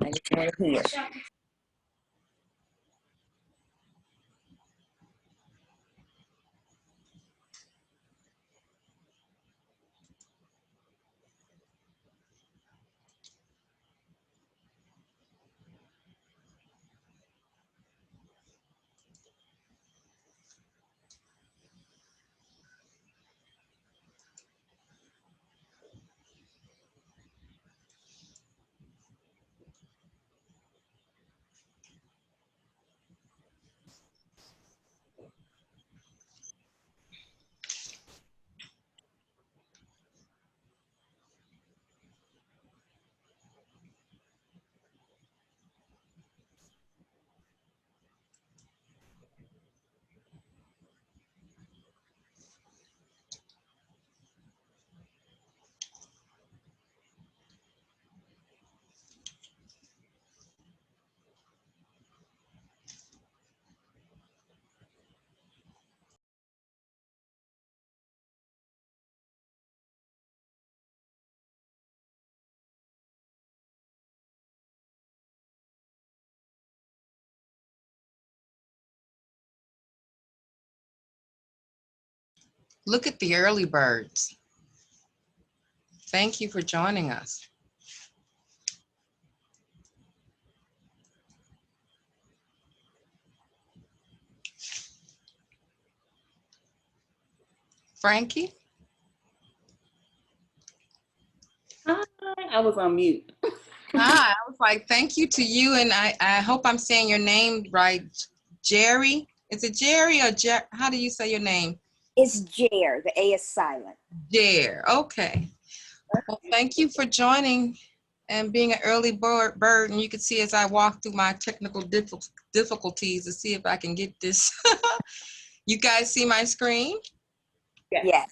I just want to hear. Look at the early birds. Thank you for joining us. Frankie? Hi, I was on mute. Hi, I was like, thank you to you, and I hope I'm saying your name right. Jerry? Is it Jerry or how do you say your name? It's Jer. The A is silent. Jer. Okay. Well, thank you for joining and being an early bird. And you can see as I walk through my technical difficulties to see if I can get this. You guys see my screen? Yes. Yes.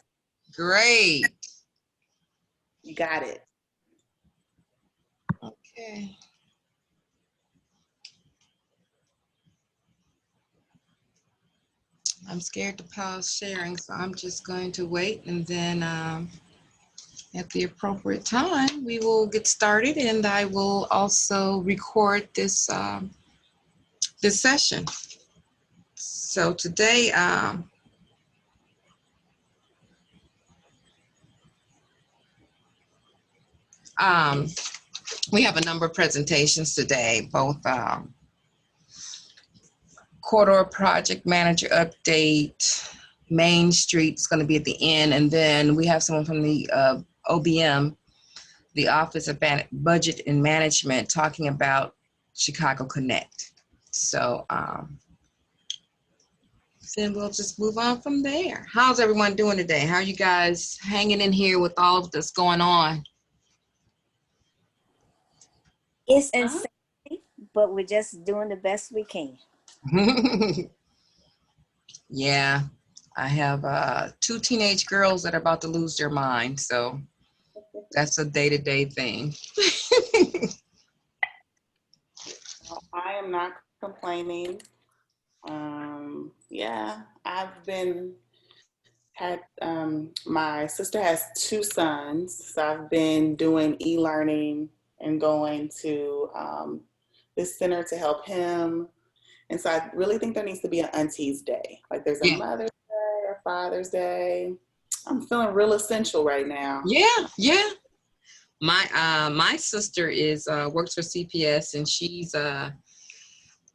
Great. You got it. Okay. I'm scared to pause sharing, so I'm just going to wait, and then at the appropriate time, we will get started, and I will also record this this session. So today, we have a number of presentations today, both corridor project manager update, Main Street's going to be at the end, and then we have someone from the OBM, the Office of Budget and Management, talking about Chicago Connect. So then we'll just move on from there. How's everyone doing today? How are you guys hanging in here with all of this going on? It's insane, but we're just doing the best we can. Yeah, I have 2 teenage girls that are about to lose their mind, so that's a day-to-day thing. I am not complaining. Yeah, my sister has 2 sons, so I've been doing e-learning and going to this center to help him. And so I really think there needs to be an Auntie's Day. Like there's a Mother's Day or Father's Day. I'm feeling real essential right now. Yeah, yeah. My sister is works for CPS, and she's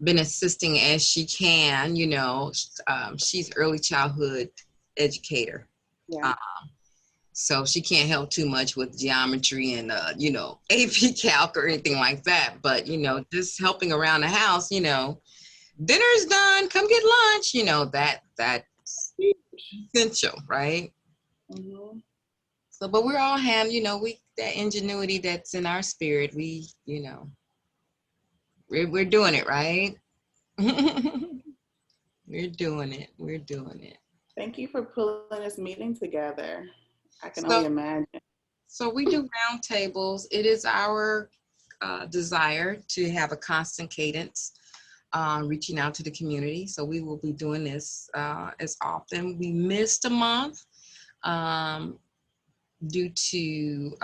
been assisting as she can. You know, she's early childhood educator. Yeah. So she can't help too much with geometry and you know, AP Calc or anything like that. But you know, just helping around the house. You know, dinner's done. Come get lunch. You know, that's essential, right? Mm-hmm. So, but we're all you know, that ingenuity that's in our spirit. We, you know, we're doing it, right? We're doing it. We're doing it. Thank you for pulling this meeting together. I can only imagine. So we do roundtables. It is our desire to have a constant cadence, reaching out to the community. So we will be doing this as often. We missed a month. due to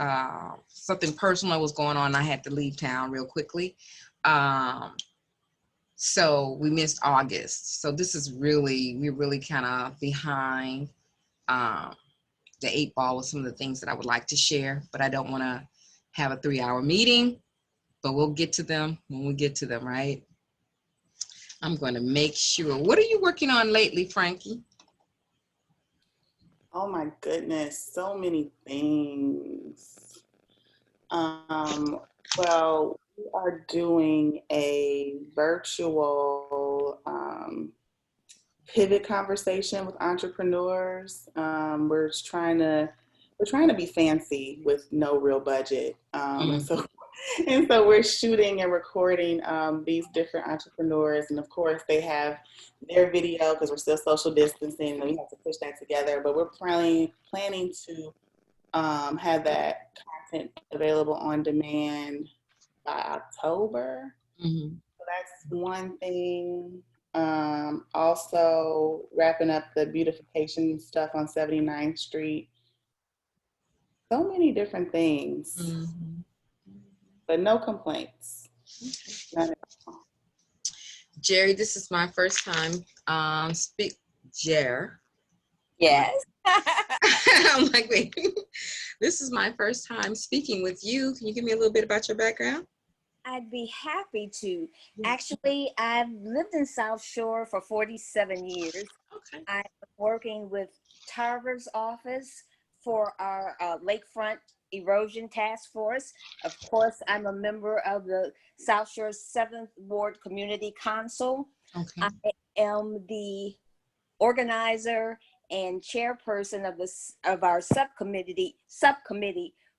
something personal that was going on. I had to leave town real quickly. So we missed August. So this is we're really kind of behind the 8 ball with some of the things that I would like to share, but I don't want to have a 3-hour meeting, but we'll get to them when we get to them, right? I'm going to make sure. What are you working on lately, Frankie? Oh my goodness, so many things. Well, we are doing a virtual pivot conversation with entrepreneurs. We're trying to be fancy with no real budget, and Mm, so and so we're shooting and recording these different entrepreneurs, and of course they have their video because we're still social distancing, and we have to push that together. But we're planning to have that content available on demand by October. mm-hmm. So that's one thing. Also wrapping up the beautification stuff on 79th Street. So many different things, Mm-hmm. but no complaints. None at all. Jerry, this is my first time Jer. Yes. I'm like, wait, this is my first time speaking with you. Can you give me a little bit about your background? I'd be happy to. Yeah. Actually, I've lived in South Shore for 47 years. Okay. I'm working with Tarver's office for our lakefront erosion task force. Of course, I'm a member of the South Shore 7th Ward Community Council. Okay. I am the organizer and chairperson of our subcommittee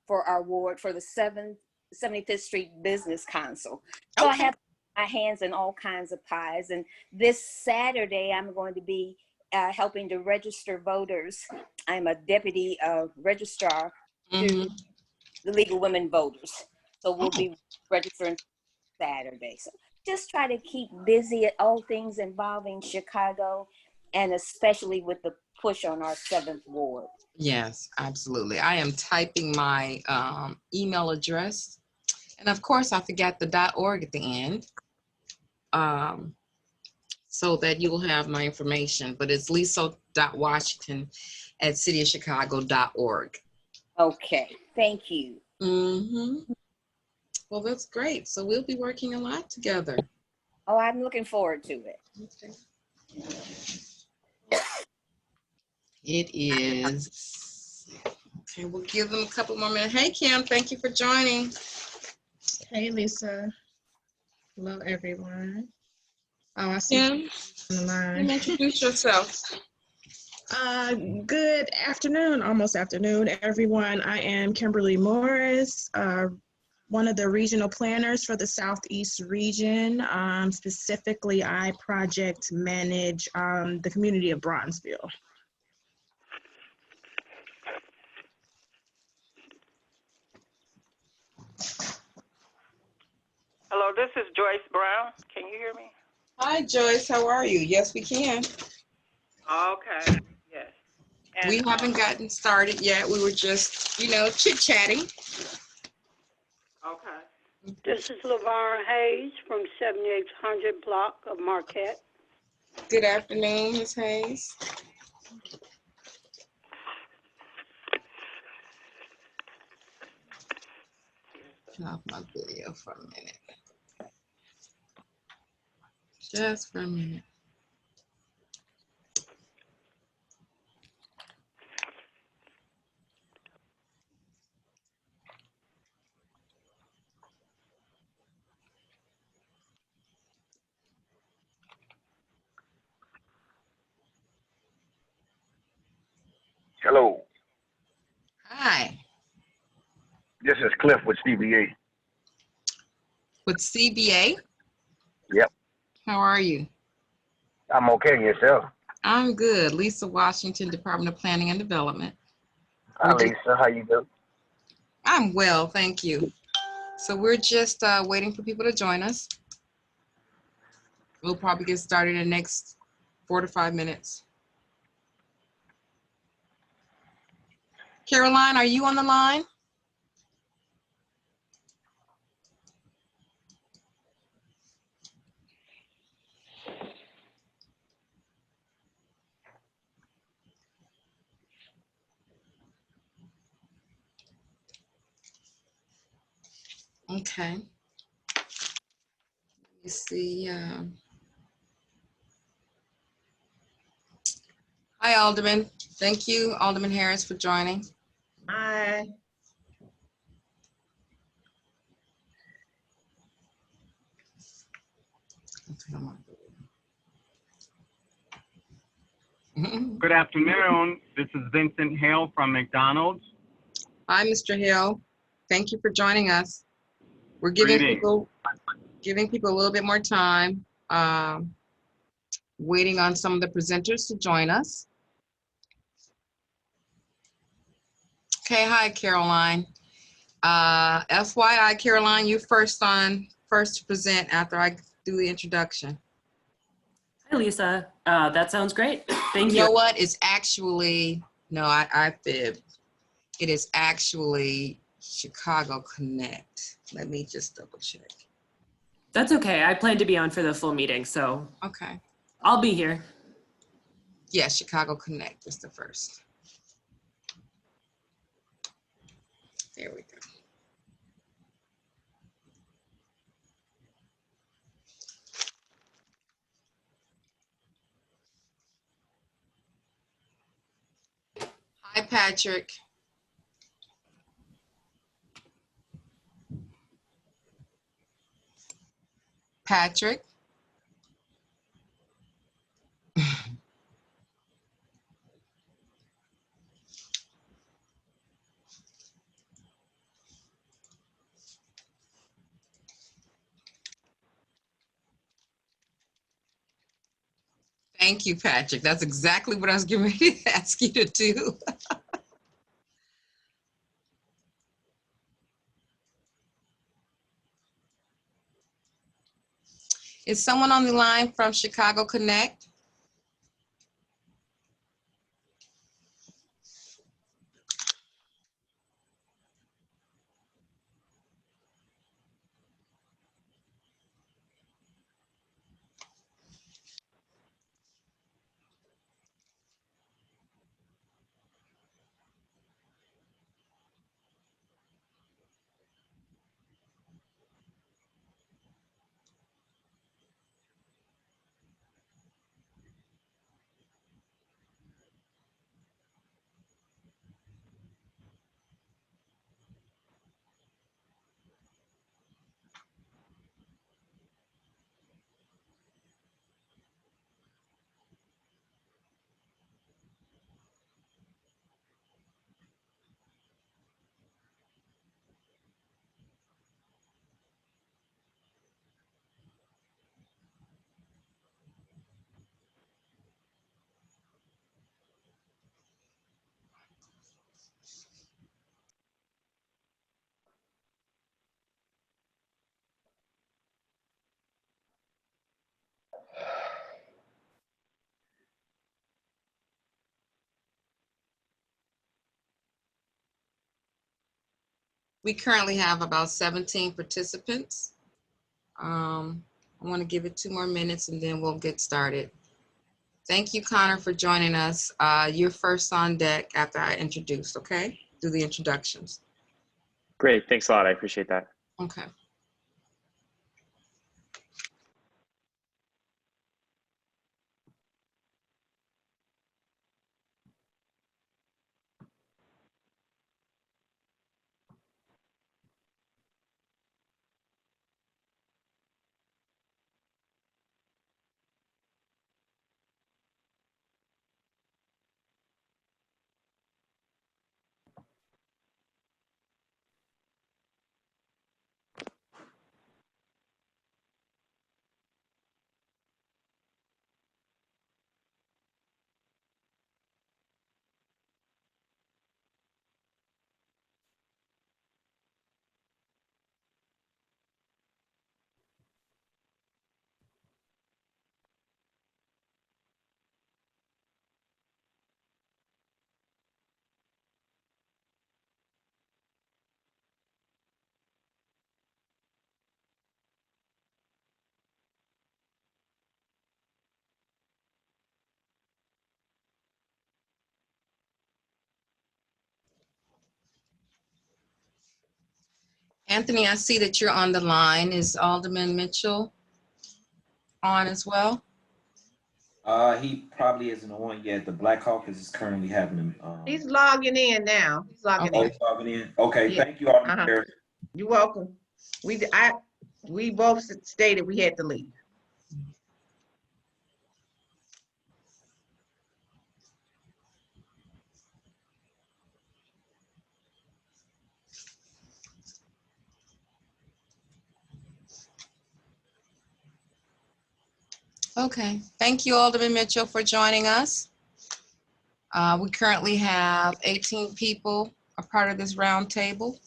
for our ward for the 75th Street Business Council. So I Okay. have my hands in all kinds of pies. And this Saturday, I'm going to be helping to register voters. I'm a deputy registrar Mm-hmm. to the League of Women Voters. So we'll Oh, be registering Saturday. So just try to keep busy at all things involving Chicago, and especially with the push on our 7th ward. yes, absolutely. I am typing my email address. And of course, I forgot the .org at the end, so that you will have my information. But it's lisa.washington@cityofchicago.org. Okay, thank you. Mm-hmm. Well, that's great. So we'll be working a lot together. Oh, I'm looking forward to it. Okay. It is. Okay, we'll give them a couple more minutes. Hey, Kim, thank you for joining. Hey, Lisa. Hello, everyone. Oh, I see Kim, you on the Kim, line. introduce yourself. Good afternoon, almost afternoon, everyone. I am Kimberly Morris, one of the regional planners for the Southeast region. Specifically, I project manage the community of Bronzeville. Hello, this is Joyce Brown. Can you hear me? Hi, Joyce. How are you? Yes, we can. Okay, yes. And We haven't gotten started yet. We were just, chit-chatting. okay. This is LaVara Hayes from 7800 block of Marquette. Good afternoon, Ms. Hayes. Turn off my video for a minute. Just for a minute. Hello, Hi. this is Cliff with CBA. With CBA, Yep, how are you? I'm okay. Yourself? I'm good. Lisa Washington, Department of Planning and Development. Hi, Lisa. How you doing? I'm well, thank you. So we're just waiting for people to join us. We'll probably get started in the next 4 to 5 minutes. Caroline, are you on the line? Okay. You see. Hi, Alderman. Thank you, Alderman Harris, for joining. Hi. Good afternoon. This is Vincent Hale from McDonald's. Hi, Mr. Hill. Thank you for joining us. We're Greetings. giving people a little bit more time, waiting on some of the presenters to join us. Okay, hi, Caroline. FYI, Caroline, you first to present after I do the introduction. Hi, Lisa. That sounds great. Thank You you. know what? It's actually, no, I fibbed. It is actually Chicago Connect. Let me just double check. That's okay. I plan to be on for the full meeting, so Okay. I'll be here. Yeah, Chicago Connect is the first. There we go. Hi, Patrick. Patrick. Thank you, Patrick. That's exactly what I was getting ready to ask you to do. Is someone on the line from Chicago Connect? We currently have about 17 participants. I want to give it 2 more minutes and then we'll get started. Thank you, Connor, for joining us. You're first on deck after I introduce, okay? Do the introductions. Great, thanks a lot. I appreciate that. Okay. Anthony, I see that you're on the line. Is Alderman Mitchell on as well? He probably isn't on yet. The Black Caucus is currently having him. He's logging in now. He's logging Oh, in. he's logging in. Okay, Yeah. thank you, Alderman Harris. You're welcome. We both stated we had to leave. Okay, thank you, Alderman Mitchell, for joining us. We currently have 18 people a part of this roundtable.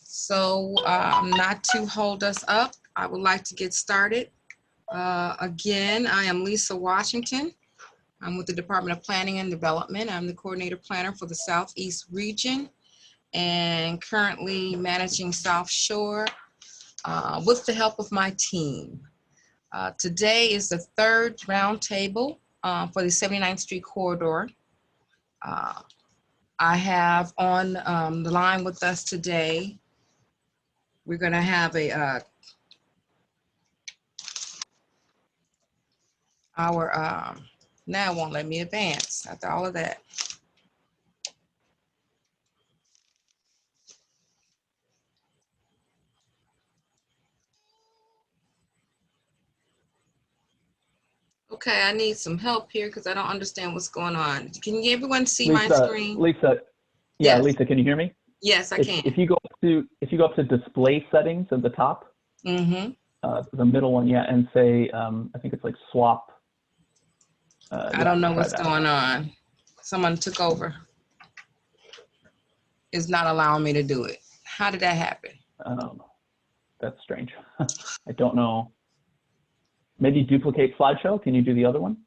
So not to hold us up, I would like to get started. Again, I am Lisa Washington. I'm with the Department of Planning and Development. I'm the coordinator planner for the Southeast region and currently managing South Shore with the help of my team. Today is the third roundtable for the 79th Street corridor. I have on the line with us today, we're going to have now it won't let me advance after all of that. Okay, I need some help here because I don't understand what's going on. Can everyone see my screen? Lisa, yeah, Yes. Lisa, can you hear me? Yes, I can. If you go up to display settings at the top, Mm-hmm. the middle one, yeah, and say I think it's like swap. I don't know what's going on. Someone took over. It's not allowing me to do it. How did that happen? That's strange. I don't know. Maybe duplicate slideshow. Can you do the other one?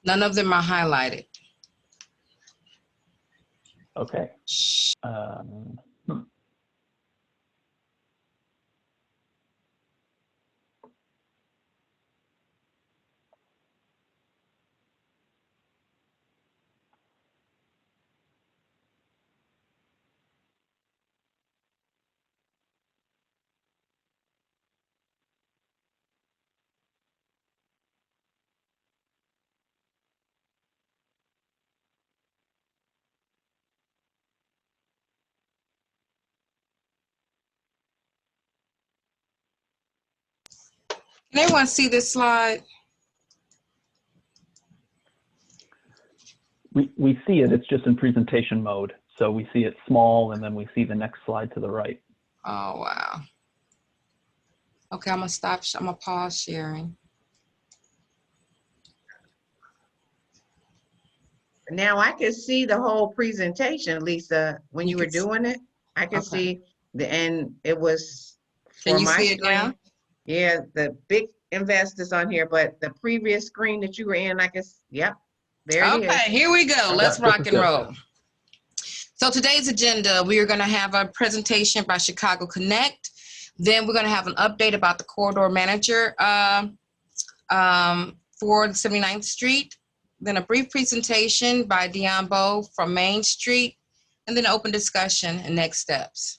None of them are highlighted. Okay. Can everyone see this slide? We see it. It's just in presentation mode. So we see it small, and then we see the next slide to the right. Oh, wow. Okay, I'm gonna stop. I'm gonna pause sharing. Now I can see the whole presentation, Lisa, when you were doing it. I can see and it was for Can you my see it now? screen. Yeah, the big investors on here, but the previous screen that you were in, I guess, yep, there it is. Okay, here we go. Let's Yeah, rock and roll. So today's agenda, we are going to have a presentation by Chicago Connect. Then we're going to have an update about the corridor manager for the 79th Street. Then a brief presentation by Dion Bowe from Main Street, and then open discussion and next steps.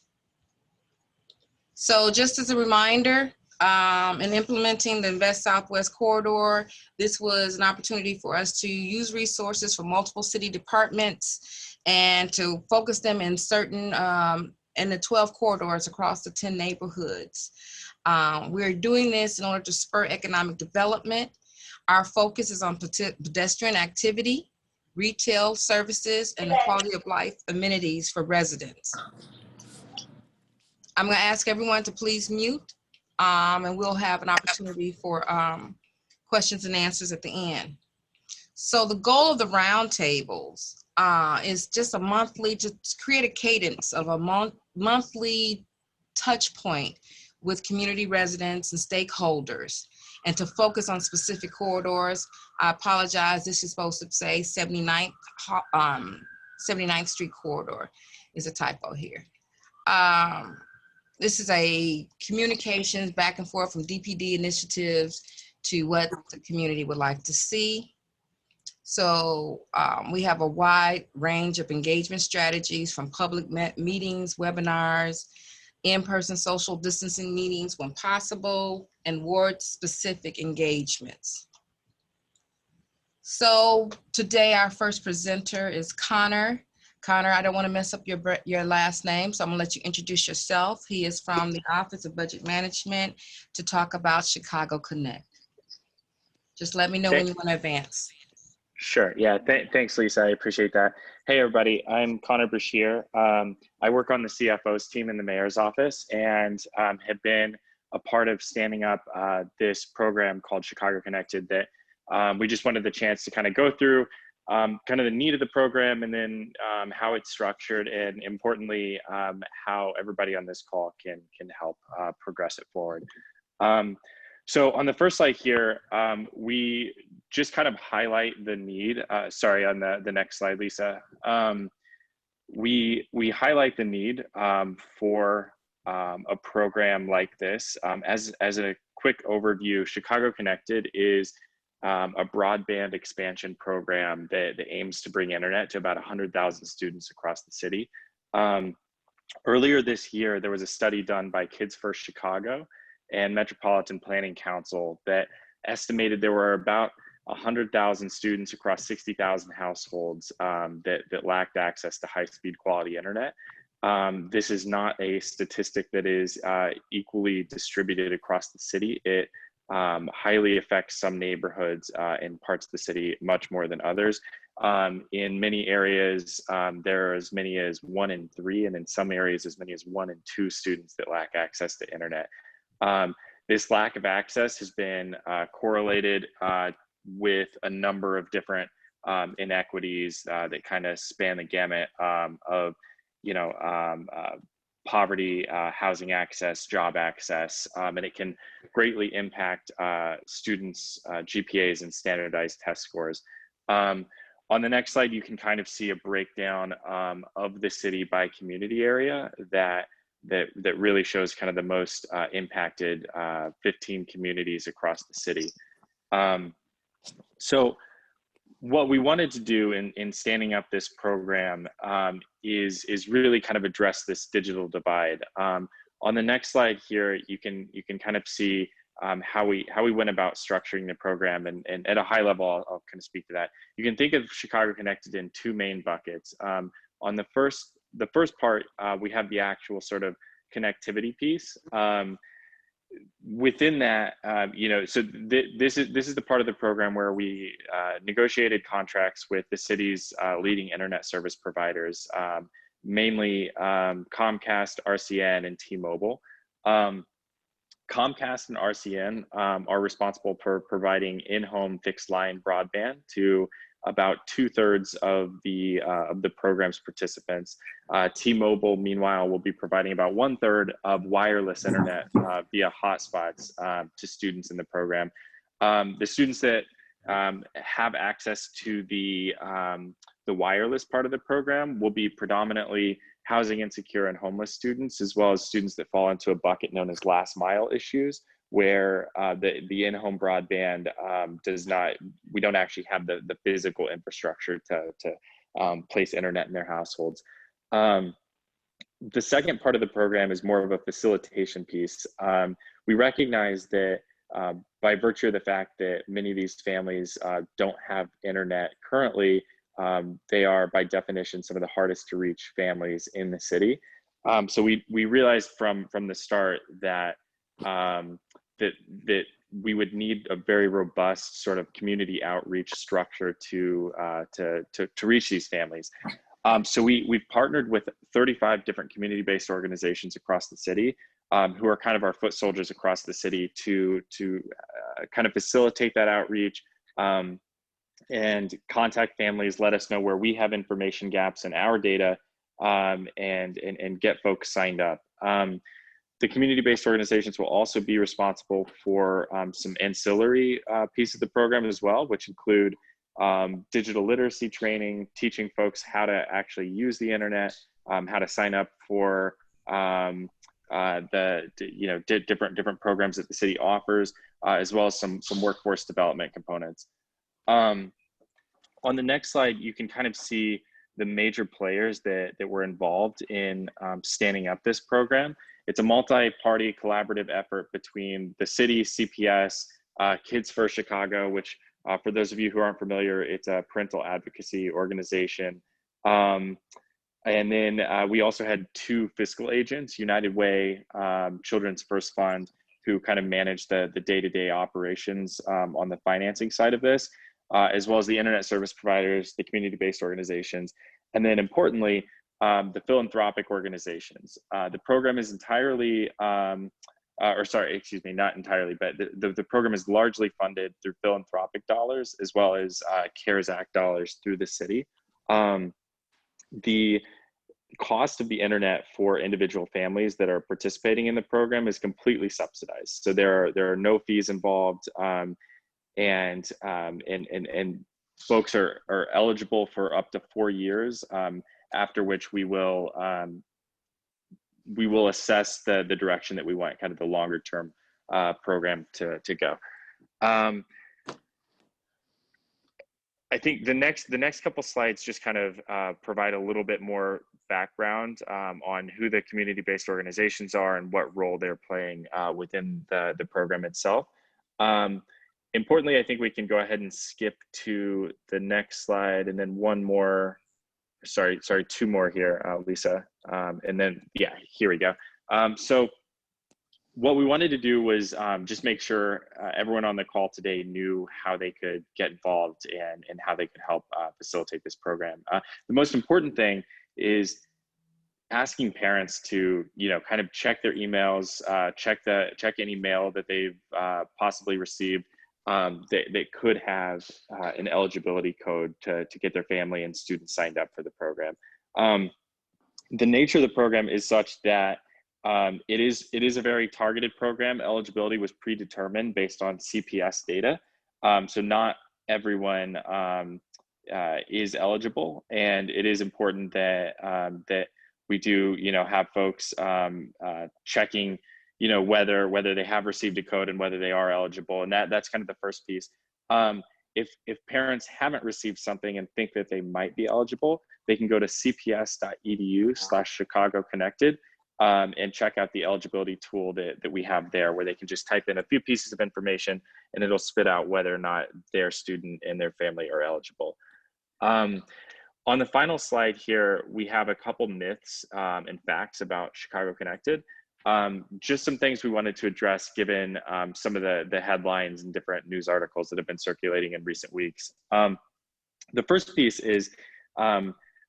So just as a reminder, in implementing the Invest Southwest Corridor, this was an opportunity for us to use resources from multiple city departments and to focus them in certain, in the 12 corridors across the 10 neighborhoods. We're doing this in order to spur economic development. Our focus is on pedestrian activity, retail services, and the quality of life amenities for residents. I'm going to ask everyone to please mute, and we'll have an opportunity for questions and answers at the end. So the goal of the roundtables is just a monthly, to create a cadence of a monthly touch point with community residents and stakeholders, and to focus on specific corridors. I apologize, this is supposed to say 79th Street corridor is a typo here. This is a communications back and forth from DPD initiatives to what the community would like to see. So we have a wide range of engagement strategies, from public meetings, webinars, in-person social distancing meetings when possible, and ward-specific engagements. So today our first presenter is Connor. Connor, I don't want to mess up your last name, so I'm gonna let you introduce yourself. He is from the Office of Budget Management to talk about Chicago Connect. Just let me know when you want to advance. Sure. Yeah. Thanks, Lisa. I appreciate that. Hey, everybody. I'm Connor Brashear. I work on the CFO's team in the mayor's office and have been a part of standing up this program called Chicago Connected that we just wanted the chance to kind of go through kind of the need of the program and then how it's structured and importantly, how everybody on this call can help progress it forward. So on the first slide here, we just kind of highlight the need. Sorry, on the next slide, Lisa. We highlight the need for a program like this. As a quick overview, Chicago Connected is a broadband expansion program that aims to bring internet to about 100,000 students across the city. Earlier this year, there was a study done by Kids First Chicago and Metropolitan Planning Council that estimated there were about 100,000 students across 60,000 households that lacked access to high-speed quality internet. This is not a statistic that is equally distributed across the city. It highly affects some neighborhoods in parts of the city much more than others. In many areas, there are as many as 1 in 3, and in some areas as many as 1 in 2 students that lack access to internet. This lack of access has been correlated with a number of different inequities that kind of span the gamut of, poverty, housing access, job access, and it can greatly impact students' GPAs and standardized test scores. On the next slide, you can kind of see a breakdown of the city by community area that really shows kind of the most impacted 15 communities across the city. So what we wanted to do in standing up this program is really kind of address this digital divide. On the next slide here, you can kind of see how we went about structuring the program, and at a high level, I'll kind of speak to that. You can think of Chicago Connected in 2 main buckets. On the first part, we have the actual sort of connectivity piece. Within that, so this is the part of the program where we negotiated contracts with the city's leading internet service providers, mainly Comcast, RCN, and T-Mobile. Comcast and RCN are responsible for providing in-home fixed line broadband to about 2/3 of the program's participants. T-Mobile, meanwhile, will be providing about 1/3 of wireless internet via hotspots to students in the program. The students that have access to the wireless part of the program will be predominantly housing insecure and homeless students, as well as students that fall into a bucket known as last mile issues, where the in-home broadband we don't actually have the physical infrastructure to place internet in their households. The second part of the program is more of a facilitation piece. We recognize that by virtue of the fact that many of these families don't have internet currently, they are by definition some of the hardest to reach families in the city. So we realized from the start that that we would need a very robust sort of community outreach structure to reach these families. So we've partnered with 35 different community-based organizations across the city who are kind of our foot soldiers across the city to kind of facilitate that outreach and contact families, let us know where we have information gaps in our data, and get folks signed up. The community-based organizations will also be responsible for some ancillary pieces of the program as well, which include digital literacy training, teaching folks how to actually use the internet, how to sign up for different programs that the city offers, as well as some workforce development components. On the next slide, you can kind of see the major players that were involved in standing up this program. It's a multi-party collaborative effort between the city, CPS, Kids First Chicago, which for those of you who aren't familiar, it's a parental advocacy organization. And then we also had 2 fiscal agents, United Way, Children's First Fund, who kind of manage the day-to-day operations on the financing side of this, as well as the internet service providers, the community-based organizations, and then importantly, the philanthropic organizations. The program is entirely, or sorry, excuse me, not entirely, but the program is largely funded through philanthropic dollars as well as CARES Act dollars through the city. The cost of the internet for individual families that are participating in the program is completely subsidized. So there are no fees involved, and folks are eligible for up to 4 years, after which we will assess the direction that we want kind of the longer term program to go. I think the next couple slides just kind of provide a little bit more background on who the community-based organizations are and what role they're playing within the program itself. Importantly, I think we can go ahead and skip to the next slide, and then one more, sorry, 2 more here, Lisa, and then, yeah, here we go. So what we wanted to do was just make sure everyone on the call today knew how they could get involved and how they could help facilitate this program. The most important thing is asking parents to, kind of check their emails, check any mail that they've possibly received that could have an eligibility code to get their family and students signed up for the program. The nature of the program is such that it is a very targeted program. Eligibility was predetermined based on CPS data. So not everyone is eligible, and it is important that that we do, have folks checking, whether they have received a code and whether they are eligible, and that's kind of the first piece. If parents haven't received something and think that they might be eligible, they can go to cps.edu/Chicago Connected. And check out the eligibility tool that we have there, where they can just type in a few pieces of information and it'll spit out whether or not their student and their family are eligible. On the final slide here, we have a couple myths and facts about Chicago Connected. Just some things we wanted to address given some of the headlines and different news articles that have been circulating in recent weeks. The first piece is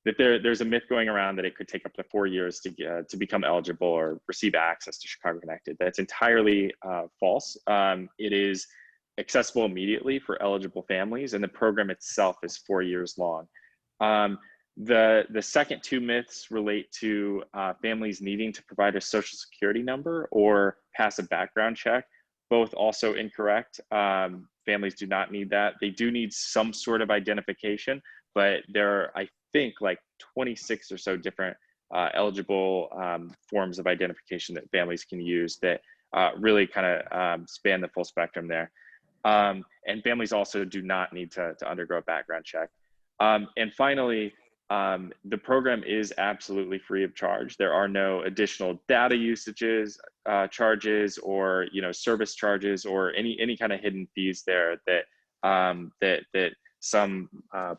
that there's a myth going around that it could take up to 4 years to become eligible or receive access to Chicago Connected. That's entirely false. It is accessible immediately for eligible families, and the program itself is 4 years long. The second 2 myths relate to families needing to provide a social security number or pass a background check. Both also incorrect. Families do not need that. They do need some sort of identification, but there are, I think, like 26 or so different eligible forms of identification that families can use that really kind of span the full spectrum there. And families also do not need to undergo a background check. And finally, the program is absolutely free of charge. There are no additional data usages, charges, or service charges, or any kind of hidden fees there that some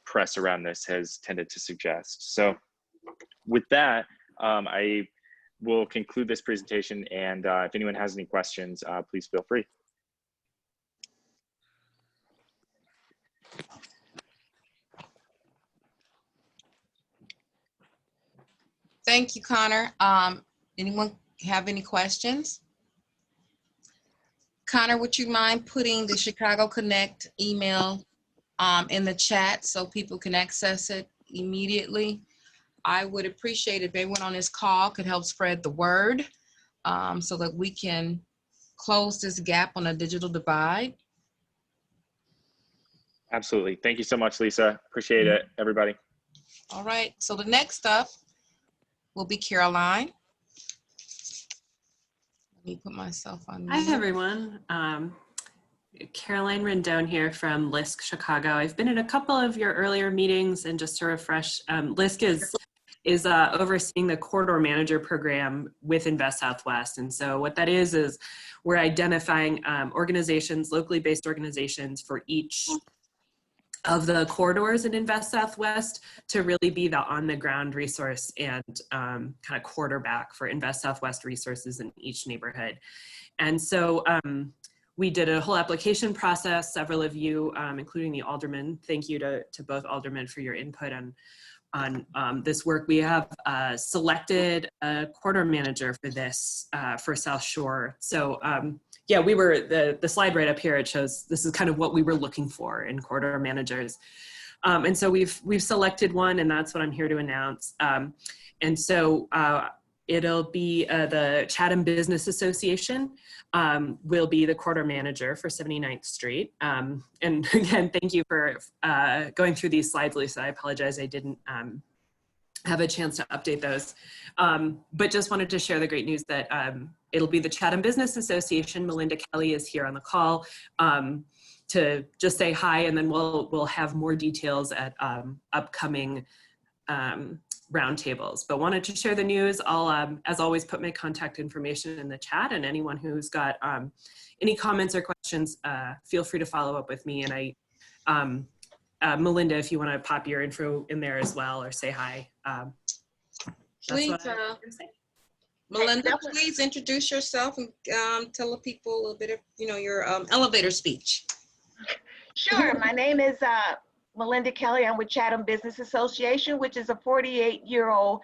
press around this has tended to suggest. So with that, I will conclude this presentation, and if anyone has any questions, please feel free. Thank you, Connor. Anyone have any questions? Connor, would you mind putting the Chicago Connect email in the chat so people can access it immediately? I would appreciate if everyone on this call could help spread the word so that we can close this gap on a digital divide. Absolutely. Thank you so much, Lisa. Appreciate it, everybody. All right. So the next up will be Caroline. Let me put myself on mute. Hi, everyone. Caroline Rendon here from LISC Chicago. I've been in a couple of your earlier meetings, and just to refresh, LISC is is overseeing the corridor manager program with Invest Southwest. And so what that is we're identifying organizations, locally based organizations for each of the corridors in Invest Southwest to really be the on the ground resource and kind of quarterback for Invest Southwest resources in each neighborhood. And so we did a whole application process. Several of you, including the aldermen, thank you to both aldermen for your input on this work. We have selected a corridor manager for this for South Shore. So yeah, we were, the slide right up here, it shows this is kind of what we were looking for in corridor managers. And so we've selected one, and that's what I'm here to announce. And so it'll be the Chatham Business Association will be the corridor manager for 79th Street. And again, thank you for going through these slides, Lisa. I apologize I didn't have a chance to update those. But just wanted to share the great news that it'll be the Chatham Business Association. Melinda Kelly is here on the call to just say hi, and then we'll have more details at upcoming roundtables. But wanted to share the news. I'll, as always, put my contact information in the chat, and anyone who's got any comments or questions, feel free to follow up with me. And Melinda, if you want to pop your info in there as well or say hi. Please, Melinda, please introduce yourself and tell the people a little bit of, your elevator speech. Sure. My name is Melinda Kelly. I'm with Chatham Business Association, which is a 48-year-old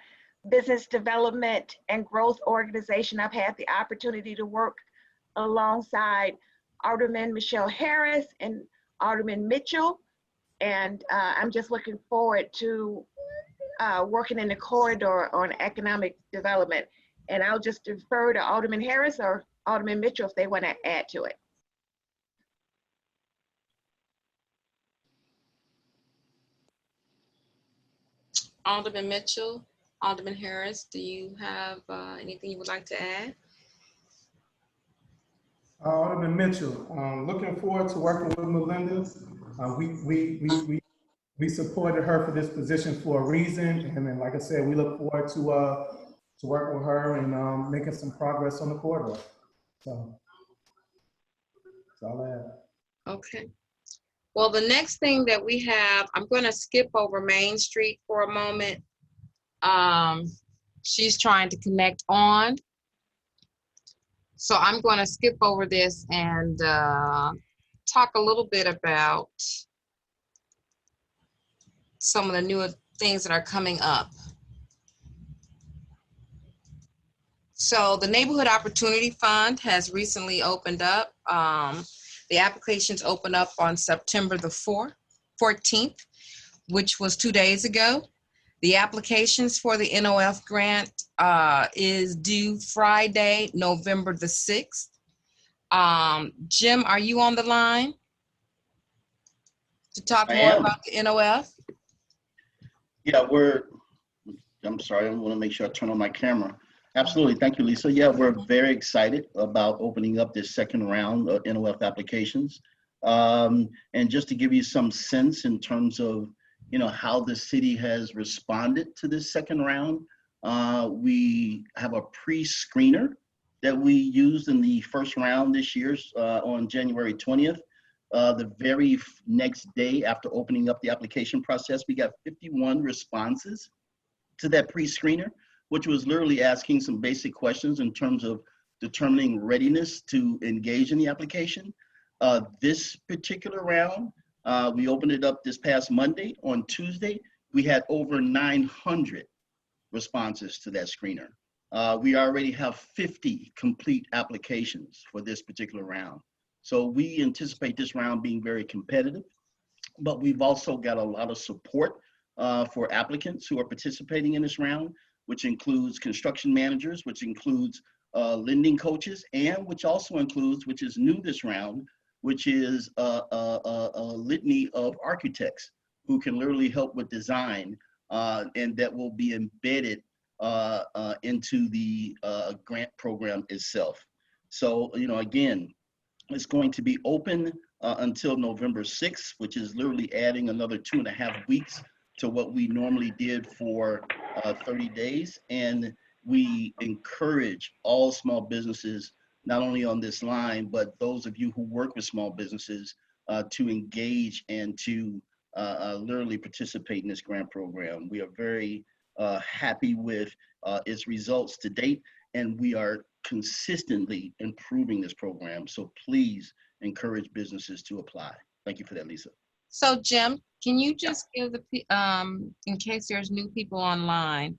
business development and growth organization. I've had the opportunity to work alongside Alderman Michelle Harris and Alderman Mitchell. And I'm just looking forward to working in the corridor on economic development. And I'll just defer to Alderman Harris or Alderman Mitchell if they want to add to it. Alderman Mitchell, Alderman Harris, do you have anything you would like to add? Alderman Mitchell, looking forward to working with Melinda. We supported her for this position for a reason, and then, like I said, we look forward to work with her and making some progress on the corridor. So that's all I have. Okay. Well, the next thing that we have, I'm going to skip over Main Street for a moment. She's trying to connect on. So I'm going to skip over this and talk a little bit about some of the newer things that are coming up. So the Neighborhood Opportunity Fund has recently opened up. The applications opened up on September the 14th, which was 2 days ago. The applications for the NOF grant is due Friday, November the 6th. Jim, are you on the line to talk more about the NOF? Yeah, I'm sorry, I want to make sure I turn on my camera. Absolutely, thank you, Lisa. Yeah, we're very excited about opening up this second round of NOF applications. And just to give you some sense in terms of, how the city has responded to this second round, we have a pre-screener that we used in the first round this year on January 20th. The very next day after opening up the application process, we got 51 responses to that pre-screener, which was literally asking some basic questions in terms of determining readiness to engage in the application. This particular round, we opened it up this past Monday. On Tuesday, we had over 900 responses to that screener. We already have 50 complete applications for this particular round. So we anticipate this round being very competitive, but we've also got a lot of support for applicants who are participating in this round, which includes construction managers, which includes lending coaches, and which also includes, which is new this round, which is a litany of architects who can literally help with design, and that will be embedded into the grant program itself. So, again, it's going to be open until November 6th, which is literally adding another 2.5 weeks to what we normally did for 30 days. And we encourage all small businesses, not only on this line, but those of you who work with small businesses to engage and to literally participate in this grant program. We are very happy with its results to date, and we are consistently improving this program. So please encourage businesses to apply. Thank you for that, Lisa. So Jim, can you just give the, in case there's new people online,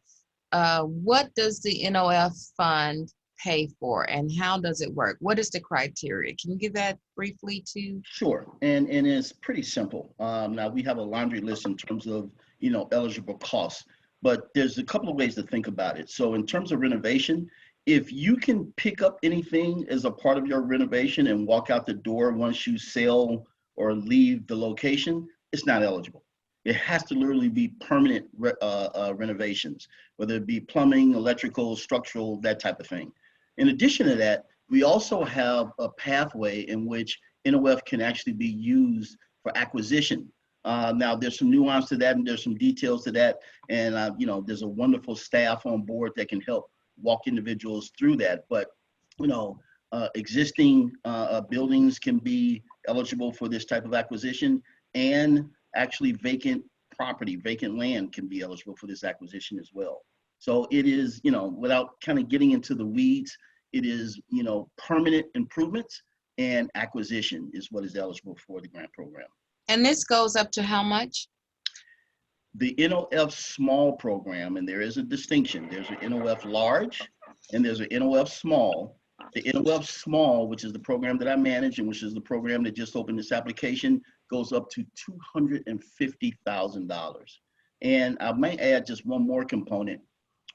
what does the NOF fund pay for and how does it work? What is the criteria? Can you give that briefly too? Sure, and it's pretty simple. Now we have a laundry list in terms of, eligible costs, but there's a couple of ways to think about it. So in terms of renovation, if you can pick up anything as a part of your renovation and walk out the door once you sell or leave the location, it's not eligible. It has to literally be permanent renovations, whether it be plumbing, electrical, structural, that type of thing. In addition to that, we also have a pathway in which NOF can actually be used for acquisition. Now, there's some nuance to that and there's some details to that. And, there's a wonderful staff on board that can help walk individuals through that. But, existing buildings can be eligible for this type of acquisition, and actually vacant property, vacant land can be eligible for this acquisition as well. So it is, without kind of getting into the weeds, it is, permanent improvements and acquisition is what is eligible for the grant program. And this goes up to how much? The NOF small program, and there is a distinction. There's an NOF large and there's an NOF small. The NOF small, which is the program that I manage and which is the program that just opened this application, goes up to $250,000. And I may add just one more component.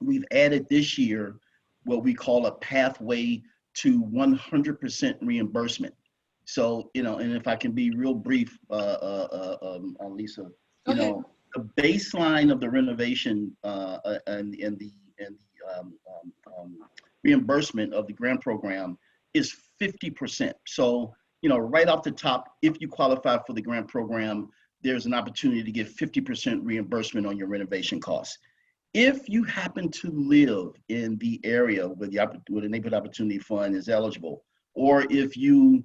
We've added this year what we call a pathway to 100% reimbursement. So, and if I can be real brief, Lisa, the baseline of the renovation and the reimbursement of the grant program is 50%. So, right off the top, if you qualify for the grant program, there's an opportunity to get 50% reimbursement on your renovation costs. If you happen to live in the area where the Neighborhood Opportunity Fund is eligible, or if your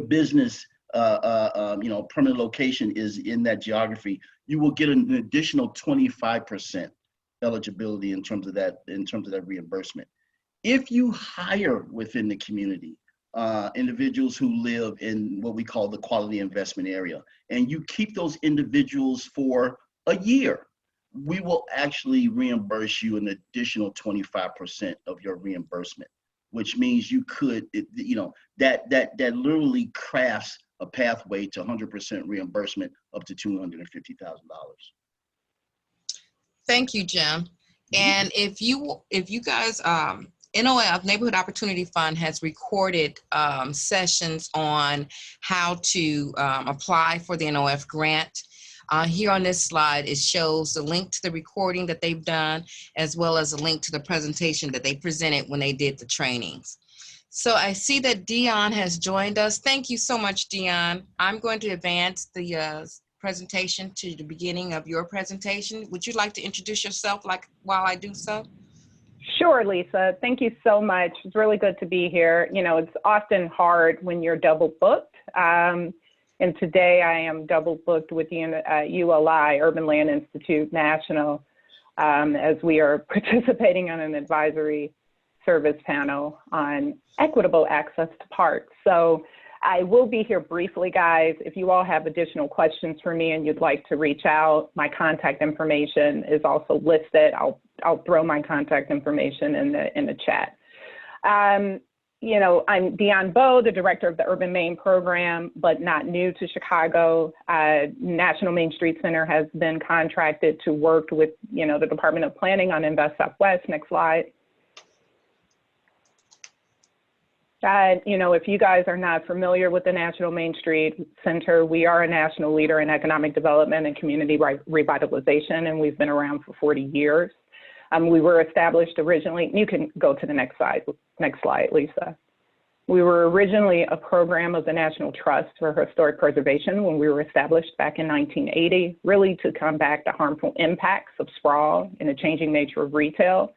business, permanent location is in that geography, you will get an additional 25% eligibility in terms of that reimbursement. If you hire within the community, individuals who live in what we call the quality investment area, and you keep those individuals for a year, we will actually reimburse you an additional 25% of your reimbursement, which means you could, that literally crafts a pathway to 100% reimbursement up to $250,000. Thank you, Jim. And if you guys, NOF, Neighborhood Opportunity Fund, has recorded sessions on how to apply for the NOF grant. Here on this slide, it shows the link to the recording that they've done, as well as a link to the presentation that they presented when they did the trainings. So I see that Dion has joined us. Thank you so much, Dion. I'm going to advance the presentation to the beginning of your presentation. Would you like to introduce yourself while I do so? Sure, Lisa. Thank you so much. It's really good to be here. It's often hard when you're double booked. And today I am double booked with ULI, Urban Land Institute National, as we are participating on an advisory service panel on equitable access to parks. So I will be here briefly, guys. If you all have additional questions for me and you'd like to reach out, my contact information is also listed. I'll throw my contact information in the chat. I'm Dion Bowe, the director of the Urban Main program, but not new to Chicago. National Main Street Center has been contracted to work with, the Department of Planning on Invest Southwest. Next slide. If you guys are not familiar with the National Main Street Center, we are a national leader in economic development and community revitalization, and we've been around for 40 years. We were established originally, you can go to the next slide, Lisa. We were originally a program of the National Trust for Historic Preservation when we were established back in 1980, really to combat the harmful impacts of sprawl and the changing nature of retail.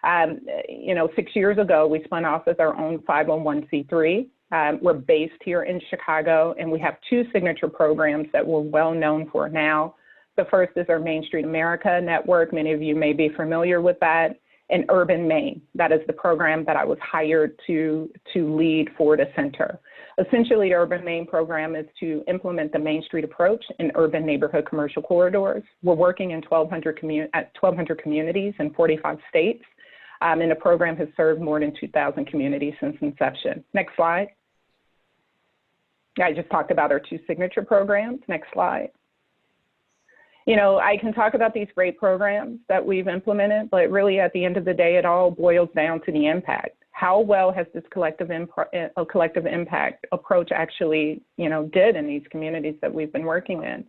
6 years ago, we spun off as our own 501c3. We're based here in Chicago, and we have two signature programs that we're well known for now. The first is our Main Street America network. Many of you may be familiar with that. And Urban Maine, that is the program that I was hired to lead for the center. Essentially, the Urban Maine program is to implement the Main Street approach in urban neighborhood commercial corridors. We're working in 1,200 communities in 45 states, and the program has served more than 2,000 communities since inception. Next slide. I just talked about our two signature programs. Next slide. I can talk about these great programs that we've implemented, but really at the end of the day, it all boils down to the impact. How well has this collective impact approach actually, did in these communities that we've been working in?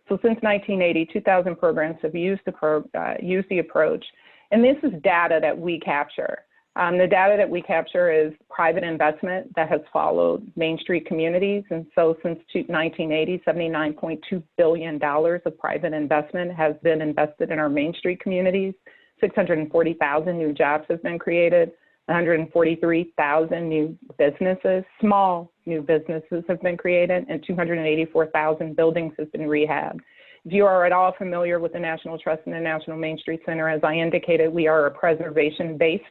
So since 1980, 2,000 programs have used the approach, and this is data that we capture. The data that we capture is private investment that has followed Main Street communities. And so since 1980, $79.2 billion of private investment has been invested in our Main Street communities. 640,000 new jobs have been created. 143,000 new businesses, small new businesses have been created, and 284,000 buildings have been rehabbed. If you are at all familiar with the National Trust and the National Main Street Center, as I indicated, we are a preservation-based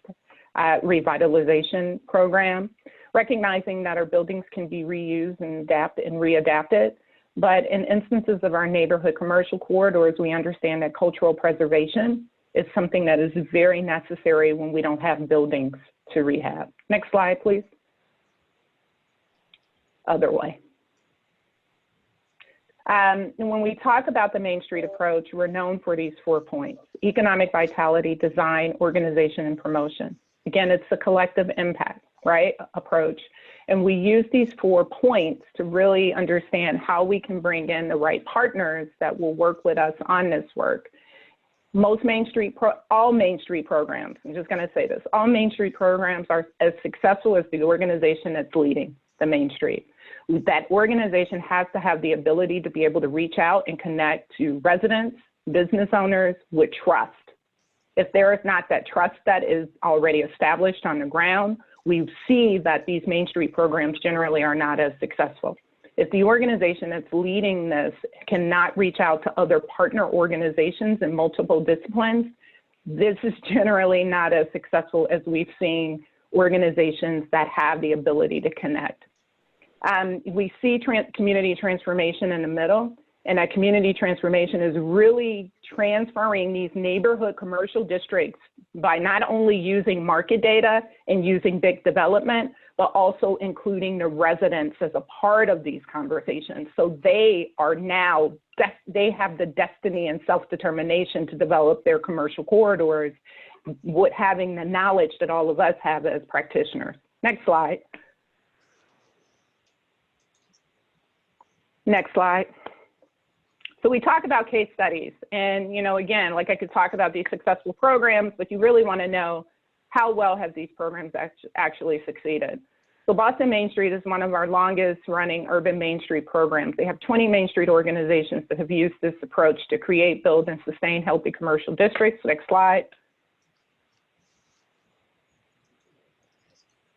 revitalization program, recognizing that our buildings can be reused and readapted. But in instances of our neighborhood commercial corridors, we understand that cultural preservation is something that is very necessary when we don't have buildings to rehab. Next slide, please. Other way. And when we talk about the Main Street approach, we're known for these 4 points: economic vitality, design, organization, and promotion. Again, it's a collective impact, right, approach. And we use these 4 points to really understand how we can bring in the right partners that will work with us on this work. All Main Street programs, I'm just gonna say this, all Main Street programs are as successful as the organization that's leading the Main Street. That organization has to have the ability to be able to reach out and connect to residents, business owners with trust. If there is not that trust that is already established on the ground, we see that these Main Street programs generally are not as successful. If the organization that's leading this cannot reach out to other partner organizations in multiple disciplines, this is generally not as successful as we've seen organizations that have the ability to connect. We see community transformation in the middle. And that community transformation is really transferring these neighborhood commercial districts by not only using market data and using big development, but also including the residents as a part of these conversations. So they are now, they have the destiny and self-determination to develop their commercial corridors, with having the knowledge that all of us have as practitioners. Next slide. Next slide. So we talk about case studies, and again, like I could talk about these successful programs, but you really want to know how well have these programs actually succeeded. So Boston Main Street is one of our longest running urban Main Street programs. They have 20 Main Street organizations that have used this approach to create, build, and sustain healthy commercial districts. Next slide.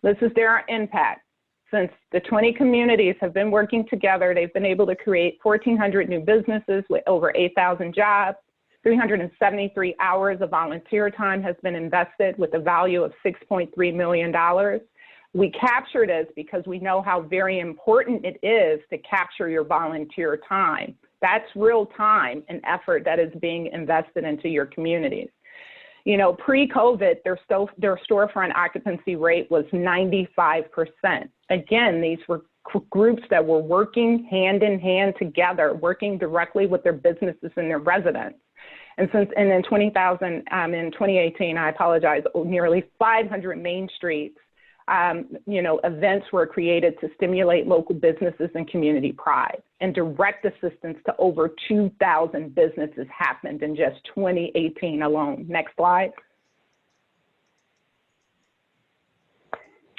This is their impact. Since the 20 communities have been working together, they've been able to create 1,400 new businesses with over 8,000 jobs. 373 hours of volunteer time has been invested with a value of $6.3 million. We capture this because we know how very important it is to capture your volunteer time. That's real time and effort that is being invested into your communities. Pre-COVID, their storefront occupancy rate was 95%. Again, these were groups that were working hand in hand together, working directly with their businesses and their residents. And in 2018, I apologize, nearly 500 Main Streets, events were created to stimulate local businesses and community pride. And direct assistance to over 2,000 businesses happened in just 2018 alone. Next slide.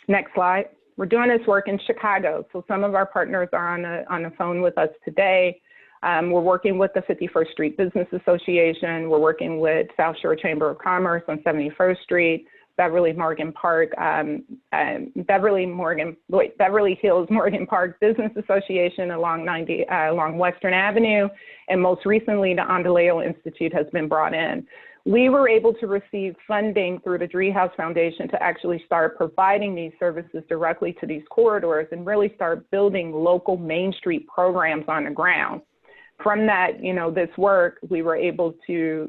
Next slide. We're doing this work in Chicago. So some of our partners are on the phone with us today. We're working with the 51st Street Business Association. We're working with South Shore Chamber of Commerce on 71st Street, Beverly Hills Morgan Park Business Association along Western Avenue, and most recently the Andaleo Institute has been brought in. We were able to receive funding through the Driehaus Foundation to actually start providing these services directly to these corridors and really start building local Main Street programs on the ground. From that, this work, we were able to,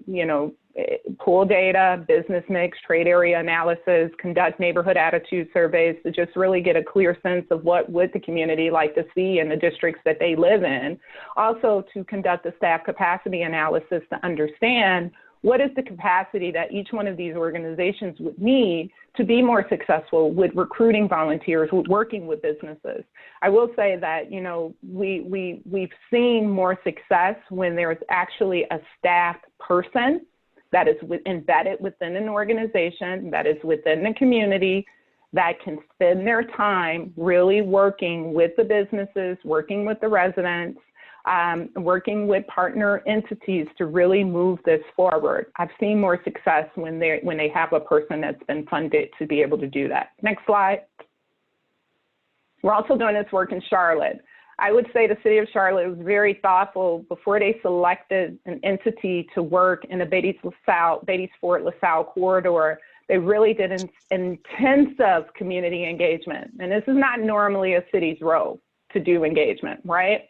pull data, business mix, trade area analysis, conduct neighborhood attitude surveys to just really get a clear sense of what would the community like to see in the districts that they live in. Also to conduct a staff capacity analysis to understand what is the capacity that each one of these organizations would need to be more successful with recruiting volunteers, with working with businesses. I will say that, we've seen more success when there's actually a staff person that is embedded within an organization, that is within the community, that can spend their time really working with the businesses, working with the residents, working with partner entities to really move this forward. I've seen more success when they have a person that's been funded to be able to do that. Next slide. We're also doing this work in Charlotte. I would say the city of Charlotte was very thoughtful before they selected an entity to work in the Beatties-Fort LaSalle corridor. They really did an intensive community engagement. And this is not normally a city's role to do engagement, right?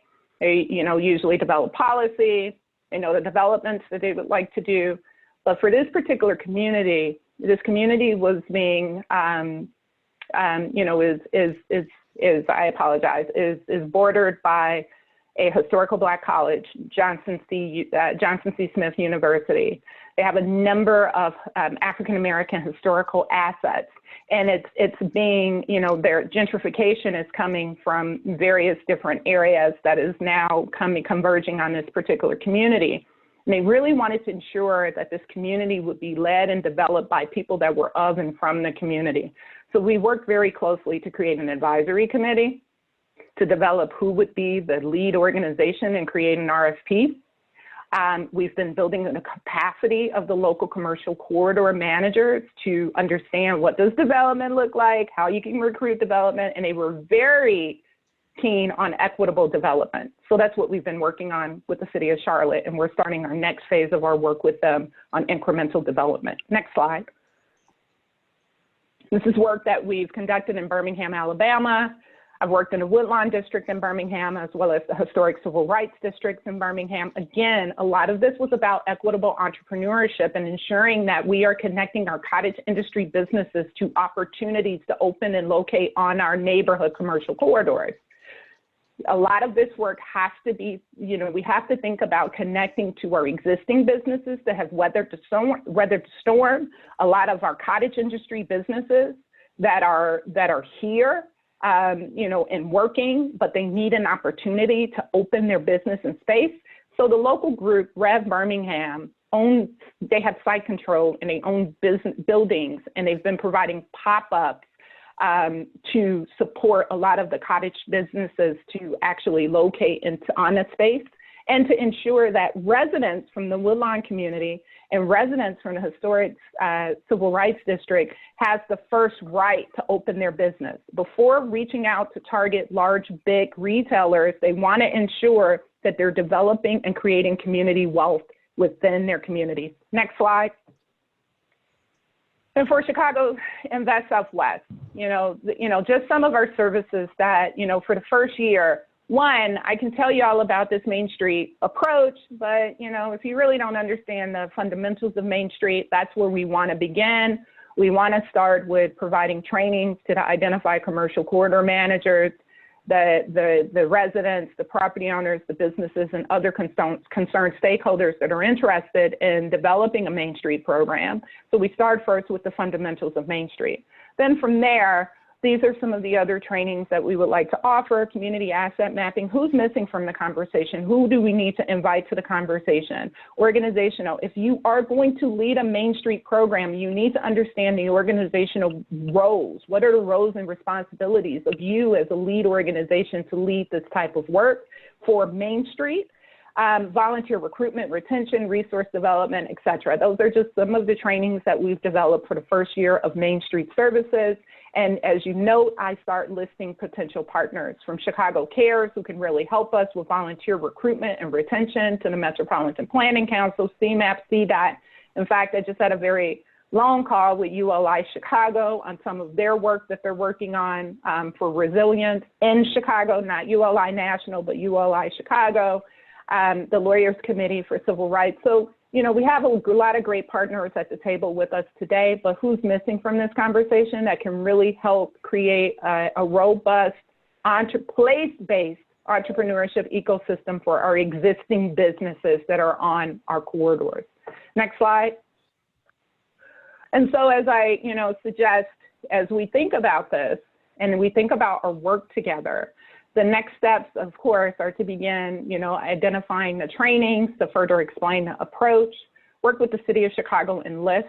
They, usually develop policy, they know the developments that they would like to do. But for this particular community, this community was being, is bordered by a historical Black college, Johnson C. Smith University. They have a number of African-American historical assets. And it's being, their gentrification is coming from various different areas that is now converging on this particular community. And they really wanted to ensure that this community would be led and developed by people that were of and from the community. So we worked very closely to create an advisory committee to develop who would be the lead organization and create an RFP. We've been building the capacity of the local commercial corridor managers to understand what does development look like, how you can recruit development, and they were very keen on equitable development. So that's what we've been working on with the city of Charlotte, and we're starting our next phase of our work with them on incremental development. Next slide. This is work that we've conducted in Birmingham, Alabama. I've worked in the Woodlawn District in Birmingham, as well as the Historic Civil Rights Districts in Birmingham. Again, a lot of this was about equitable entrepreneurship and ensuring that we are connecting our cottage industry businesses to opportunities to open and locate on our neighborhood commercial corridors. A lot of this work has to be, we have to think about connecting to our existing businesses that have weathered the storm. A lot of our cottage industry businesses that are here, and working, but they need an opportunity to open their business and space. So the local group, Rev Birmingham, they have site control and they own buildings, and they've been providing pop-ups to support a lot of the cottage businesses to actually locate on the space, and to ensure that residents from the Woodlawn community and residents from the Historic Civil Rights District has the first right to open their business. Before reaching out to target large, big retailers, they want to ensure that they're developing and creating community wealth within their communities. Next slide. And for Chicago Invest Southwest, just some of our services that, for the first year, one, I can tell you all about this Main Street approach, but, if you really don't understand the fundamentals of Main Street, that's where we want to begin. We want to start with providing trainings to identify commercial corridor managers, the residents, the property owners, the businesses, and other concerned stakeholders that are interested in developing a Main Street program. So we start first with the fundamentals of Main Street. Then from there, These are some of the other trainings that we would like to offer. Community asset mapping. Who's missing from the conversation? Who do we need to invite to the conversation? Organizational. If you are going to lead a Main Street program, you need to understand the organizational roles. What are the roles and responsibilities of you as a lead organization to lead this type of work for Main Street? Volunteer recruitment, retention, resource development, et cetera. Those are just some of the trainings that we've developed for the first year of Main Street Services. And as you note, I start listing potential partners from Chicago Cares, who can really help us with volunteer recruitment and retention, to the Metropolitan Planning Council, CMAP, CDOT. In fact, I just had a very long call with ULI Chicago on some of their work that they're working on for resilience in Chicago, not ULI National, but ULI Chicago. The Lawyers Committee for Civil Rights. So, you know, we have a lot of great partners at the table with us today, but who's missing from this conversation that can really help create a robust, place-based entrepreneurship ecosystem for our existing businesses that are on our corridors? Next slide. And so as I, suggest, as we think about this and we think about our work together, the next steps, of course, are to begin, identifying the trainings to further explain the approach, work with the City of Chicago and LISC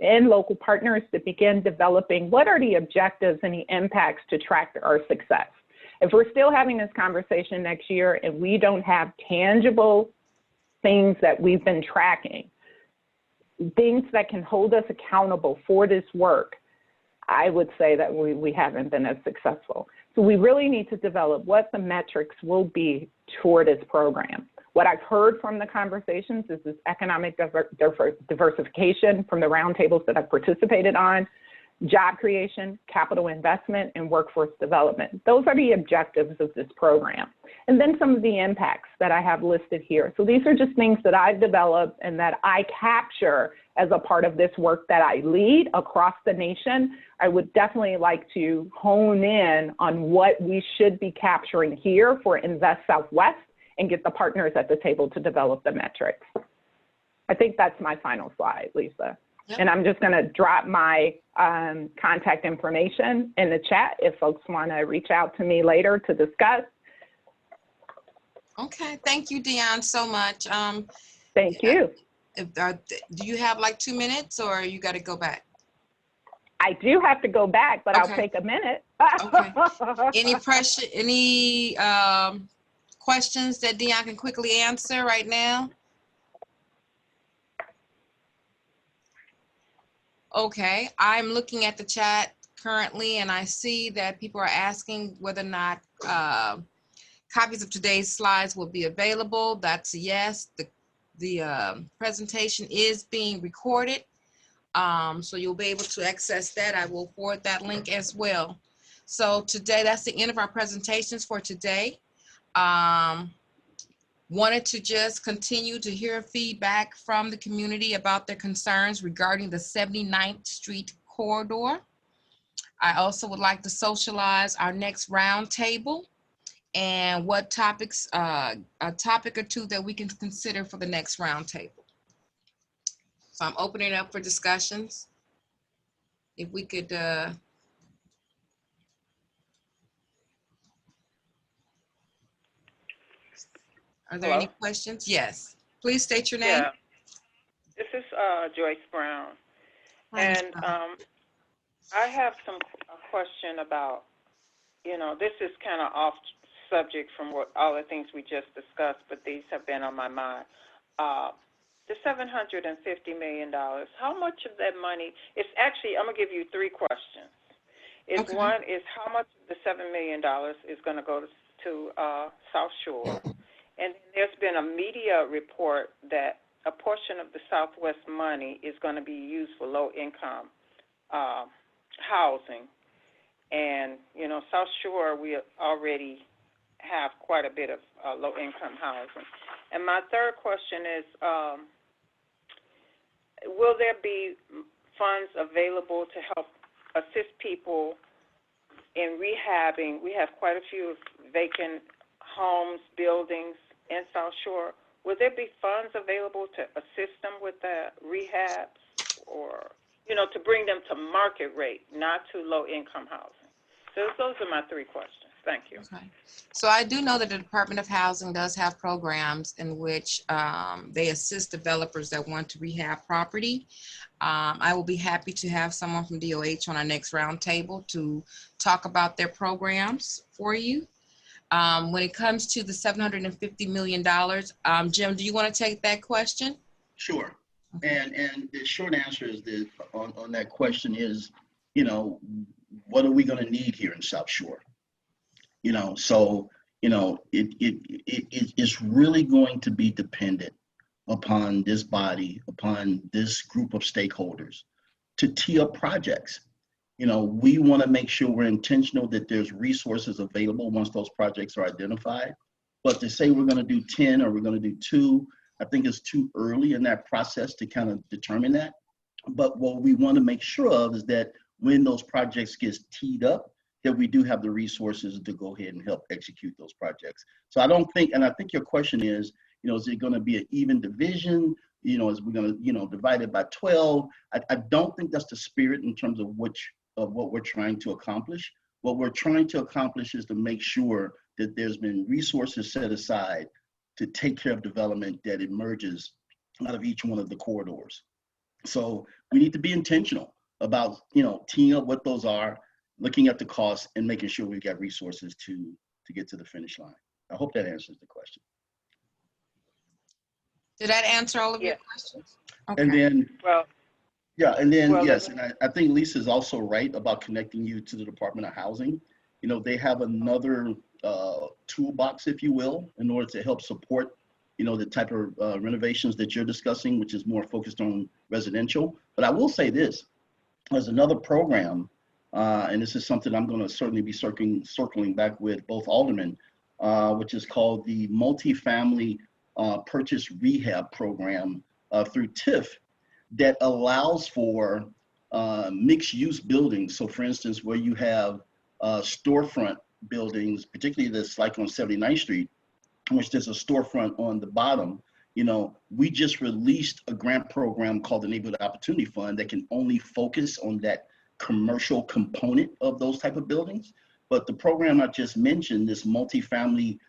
and local partners to begin developing what are the objectives and the impacts to track our success. If we're still having this conversation next year and we don't have tangible things that we've been tracking, things that can hold us accountable for this work, I would say that we haven't been as successful. So we really need to develop what the metrics will be toward this program. What I've heard from the conversations is this economic diversification from the roundtables that I've participated on, job creation, capital investment, and workforce development. Those are the objectives of this program. And then some of the impacts that I have listed here. So these are just things that I've developed and that I capture as a part of this work that I lead across the nation. I would definitely like to hone in on what we should be capturing here for Invest Southwest and get the partners at the table to develop the metrics. I think that's my final slide, Lisa. Yep. And I'm just going to drop my contact information in the chat if folks want to reach out to me later to discuss. Okay, thank you, Dion, so much. Thank you. Do you have like 2 minutes or you got to go back? I do have to go back, but okay. I'll take a minute. Okay. Any pressure, any questions that Dion can quickly answer right now? Okay, I'm looking at the chat currently and I see that people are asking whether or not copies of today's slides will be available. That's a yes. The presentation is being recorded. So you'll be able to access that. I will forward that link as well. So today, that's the end of our presentations for today. Wanted to just continue to hear feedback from the community about their concerns regarding the 79th Street corridor. I also would like to socialize our next roundtable and what topics, a topic or two that we can consider for the next roundtable. So I'm opening it up for discussions. If we could, are there any questions? Yes. Please state your name. Yeah. This is Joyce Brown. And I have a question about, this is kind of off subject from all the things we just discussed, but these have been on my mind. The $750 million, how much of that money, it's actually, I'm going to give you 3 questions. Okay. One is how much of the $7 million is going to go to South Shore? And there's been a media report that a portion of the Southwest money is going to be used for low-income housing. And, South Shore, we already have quite a bit of low-income housing. And my third question is, will there be funds available to help assist people in rehabbing? We have quite a few vacant homes, buildings in South Shore. Will there be funds available to assist them with the rehabs or, to bring them to market rate, not to low-income housing? Those are my three questions. Thank you. Okay. So I do know that the Department of Housing does have programs in which they assist developers that want to rehab property. I will be happy to have someone from DOH on our next roundtable to talk about their programs for you. When it comes to the $750 million, Jim, do you want to take that question? Sure. And the short answer is that on that question is, you know, what are we going to need here in South Shore? You know, so, you know, it's really going to be dependent upon this body, upon this group of stakeholders to tee up projects. You know, we want to make sure we're intentional that there's resources available once those projects are identified. But to say we're going to do 10 or we're going to do 2, I think it's too early in that process to kind of determine that. But what we want to make sure of is that when those projects get teed up, that we do have the resources to go ahead and help execute those projects. So I don't think, and I think your question is, you know, is it going to be an even division? You know, is we going to, you know, divide it by 12? I don't think that's the spirit in terms of what we're trying to accomplish. What we're trying to accomplish is to make sure that there's been resources set aside to take care of development that emerges out of each one of the corridors. So we need to be intentional about, you know, teeing up what those are, looking at the costs, and making sure we've got resources to get to the finish line. I hope that answers the question. Did that answer all of your questions? Okay. And then, yes, then, and I think Lisa's also right about connecting you to the Department of Housing. You know, they have another toolbox, if you will, in order to help support, you know, the type of renovations that you're discussing, which is more focused on residential. But I will say this, there's another program, and this is something I'm going to certainly be circling back with both aldermen, which is called the Multifamily Purchase Rehab Program through TIF, that allows for mixed-use buildings. So for instance, where you have storefront buildings, particularly this like on 79th Street, which there's a storefront on the bottom, you know, we just released a grant program called the Neighborhood Opportunity Fund that can only focus on that commercial component of those type of buildings. But the program I just mentioned, this multifamily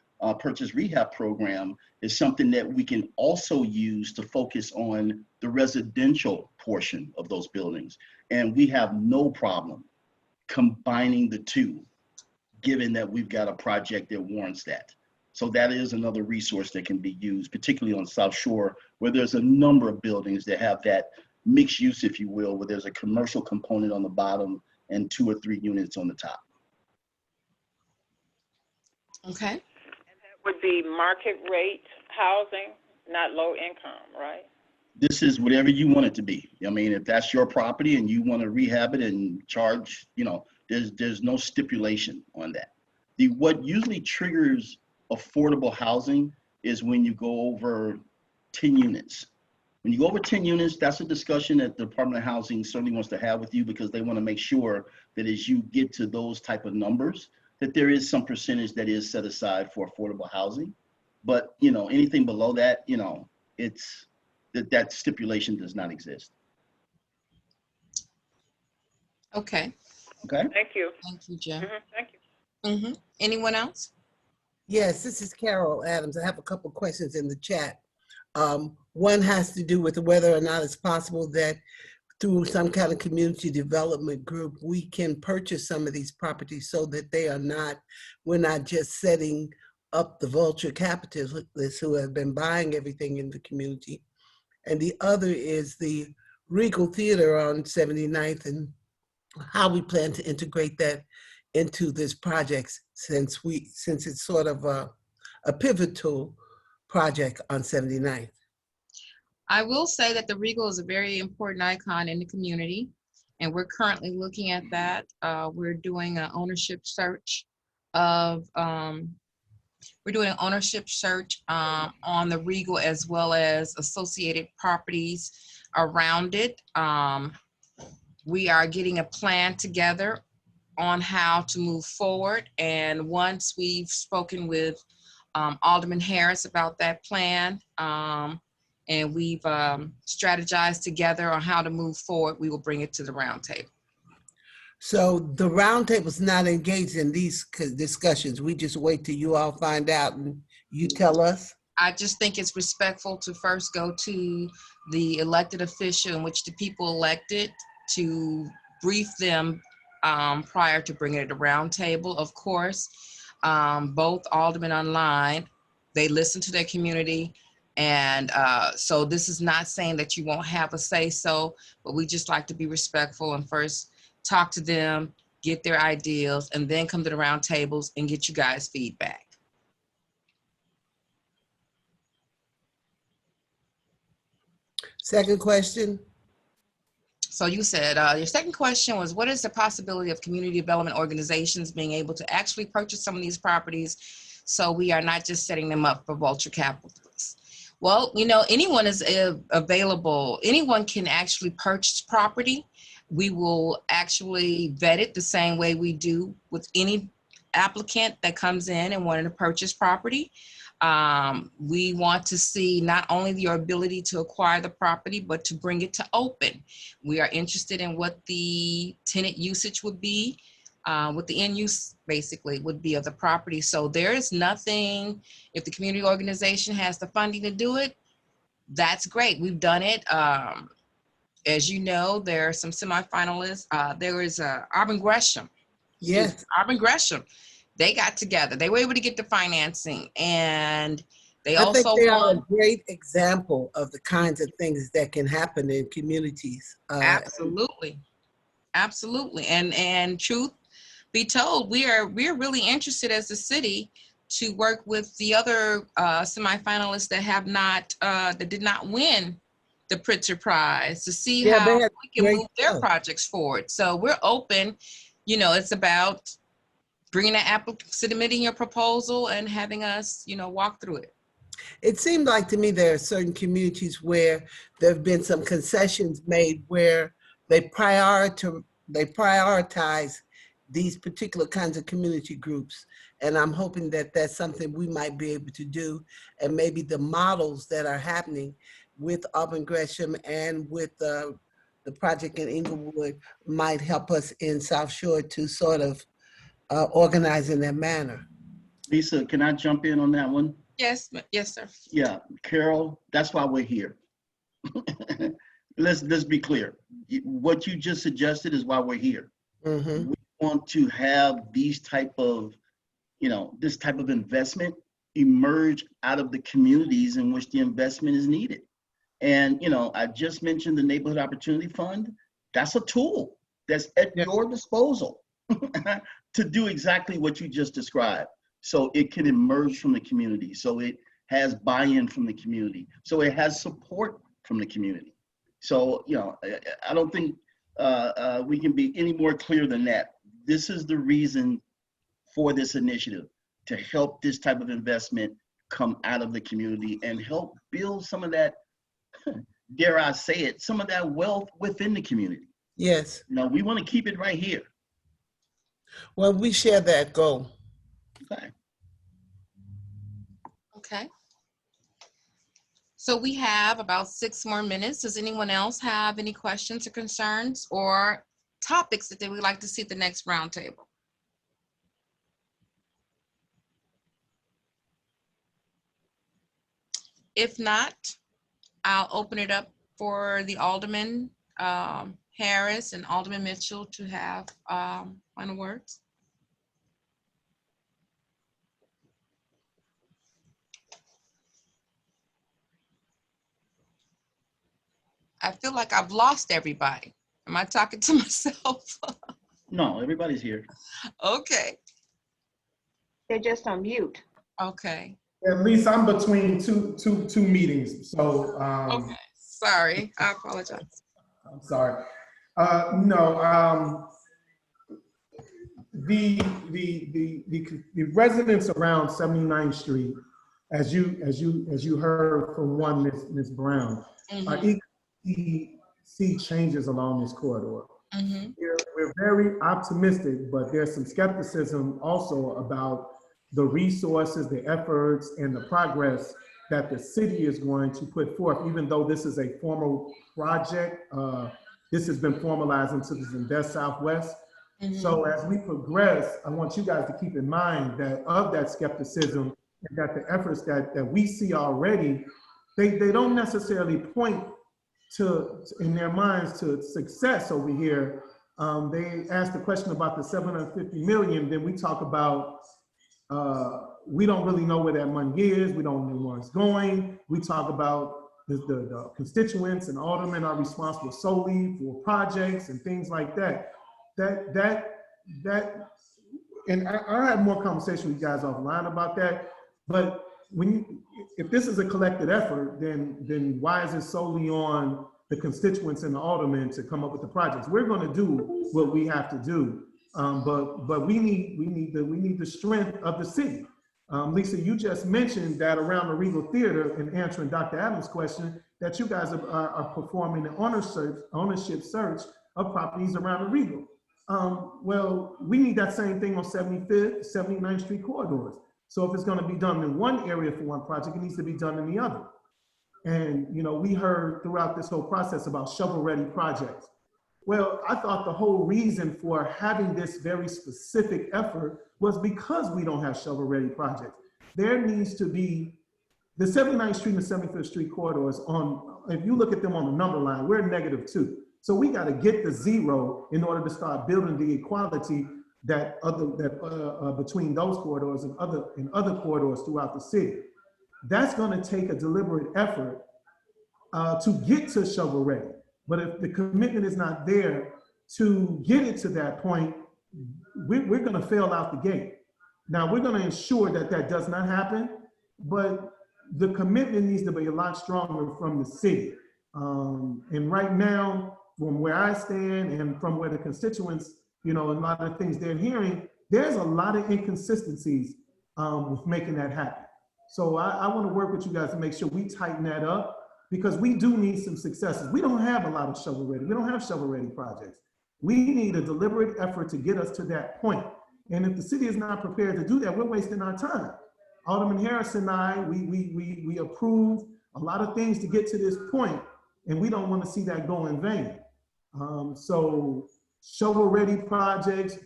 purchase rehab program, is something that we can also use to focus on the residential portion of those buildings. And we have no problem combining the two, given that we've got a project that warrants that. So that is another resource that can be used, particularly on South Shore, where there's a number of buildings that have that mixed use, if you will, where there's a commercial component on the bottom and 2 or 3 units on the top. Okay. And that would be market rate housing, not low income, right? This is whatever you want it to be. I mean, if that's your property and you want to rehab it and charge, you know, there's no stipulation on that. What usually triggers affordable housing is when you go over 10 units. When you go over 10 units, that's a discussion that the Department of Housing certainly wants to have with you, because they want to make sure that as you get to those type of numbers, that there is some percentage that is set aside for affordable housing. But, you know, anything below that, you know, it's that stipulation does not exist. Okay. Okay. Thank you. Thank you, Jim. Thank you. Anyone else? Yes, this is Carol Adams. I have a couple questions in the chat. One has to do with whether or not it's possible that through some kind of community development group, we can purchase some of these properties so that we're not just setting up the vulture capitalists who have been buying everything in the community. And the other is the Regal Theater on 79th and how we plan to integrate that into this project, since it's sort of a pivotal project on 79th. I will say that the Regal is a very important icon in the community, and we're currently looking at that. We're doing an ownership search on the Regal, as well as associated properties around it. We are getting a plan together on how to move forward, and once we've spoken with Alderman Harris about that plan, and we've strategized together on how to move forward, we will bring it to the roundtable. So the roundtable's not engaged in these discussions. We just wait till you all find out and you tell us? I just think it's respectful to first go to the elected official in which the people elected to brief them prior to bringing it to roundtable. Of course, both aldermen online, they listen to their community. And so this is not saying that you won't have a say so, but we just like to be respectful and first talk to them, get their ideas, and then come to the roundtables and get you guys feedback. Second question. So you said your second question was, what is the possibility of community development organizations being able to actually purchase some of these properties so we are not just setting them up for vulture capitalists? Well, you know, anyone is available. Anyone can actually purchase property. We will actually vet it the same way we do with any applicant that comes in and wanting to purchase property. We want to see not only your ability to acquire the property, but to bring it to open. We are interested in what the tenant usage would be, what the end use basically would be of the property. So there is nothing, if the community organization has the funding to do it, that's great. We've done it. As you know, there are some semifinalists. There is Auburn Gresham. Yes. Auburn Gresham. They got together. They were able to get the financing, and they I think also they won. are a great example of the kinds of things that can happen in communities. Absolutely, absolutely. And truth be told, we're really interested as a city to work with the other semifinalists that have not that did not win the Pritzker Prize to see Yeah, they how had we can great move their stuff. projects forward. So we're open. You know, it's about bringing an applicant, submitting your proposal, and having us, you know, walk through it. It seemed like to me there are certain communities where there have been some concessions made where they prioritize these particular kinds of community groups. And I'm hoping that that's something we might be able to do. And maybe the models that are happening with Auburn Gresham and with the project in Inglewood might help us in South Shore to sort of organize in that manner. Lisa, can I jump in on that one? Yes, yes, sir. Yeah, Carol, that's why we're here. Let's be clear. What you just suggested is why we're here. Mm-hmm. We want to have these type of, you know, this type of investment emerge out of the communities in which the investment is needed. And, you know, I just mentioned the Neighborhood Opportunity Fund. That's a tool that's at your disposal to do exactly what you just described. So it can emerge from the community. So it has buy-in from the community. So it has support from the community. So, you know, I don't think we can be any more clear than that. This is the reason for this initiative, to help this type of investment come out of the community and help build some of that, dare I say it, some of that wealth within the community. Yes. Now, we want to keep it right here. Well, we share that goal. Okay. Okay. So we have about 6 more minutes. Does anyone else have any questions or concerns or topics that they would like to see at the next roundtable? If not, I'll open it up for the Alderman Harris and Alderman Mitchell to have final words. I feel like I've lost everybody. Am I talking to myself? No, everybody's here. Okay. They're just on mute. Okay. At least I'm between two meetings, so. Okay. Sorry, I apologize. I'm sorry. No, the residents around 79th Street, as you heard from one Ms. Brown, are eager to see changes along this corridor. We're very optimistic, but there's some skepticism also about the resources, the efforts, and the progress that the city is going to put forth, even though this is a formal project. This has been formalized into this Invest Southwest. So as we progress, I want you guys to keep in mind that of that skepticism and that the efforts that we see already, they don't necessarily point to, in their minds, to success over here. They asked the question about the 750 million, then we talk about we don't really know where that money is. We don't know where it's going. We talk about the constituents and aldermen are responsible solely for projects and things like that. And I'll have more conversation with you guys offline about that. But if this is a collective effort, then why is it solely on the constituents and the aldermen to come up with the projects? We're going to do what we have to do, but we need the strength of the city. Lisa, you just mentioned that around the Regal Theater, in answering Dr. Adams' question, that you guys are performing an ownership search of properties around the Regal. Well, we need that same thing on 75th, 79th Street corridors. So if it's going to be done in one area for one project, it needs to be done in the other. And we heard throughout this whole process about shovel-ready projects. Well, I thought the whole reason for having this very specific effort was because we don't have shovel-ready projects. There needs to be the 79th Street and 75th Street corridors if you look at them on the number line, we're -2. So we got to get the 0 in order to start building the equality between those corridors and other corridors throughout the city. That's going to take a deliberate effort to get to shovel ready. But if the commitment is not there to get it to that point, we're going to fail out the gate. Now we're going to ensure that does not happen, but the commitment needs to be a lot stronger from the city. And right now, from where I stand and from where the constituents, a lot of things they're hearing, there's a lot of inconsistencies with making that happen. So I want to work with you guys to make sure we tighten that up, because we do need some successes. We don't have a lot of shovel ready. We don't have shovel ready projects. We need a deliberate effort to get us to that point. And if the city is not prepared to do that, we're wasting our time. Alderman Harris and I, we approved a lot of things to get to this point, and we don't want to see that go in vain. So shovel-ready projects,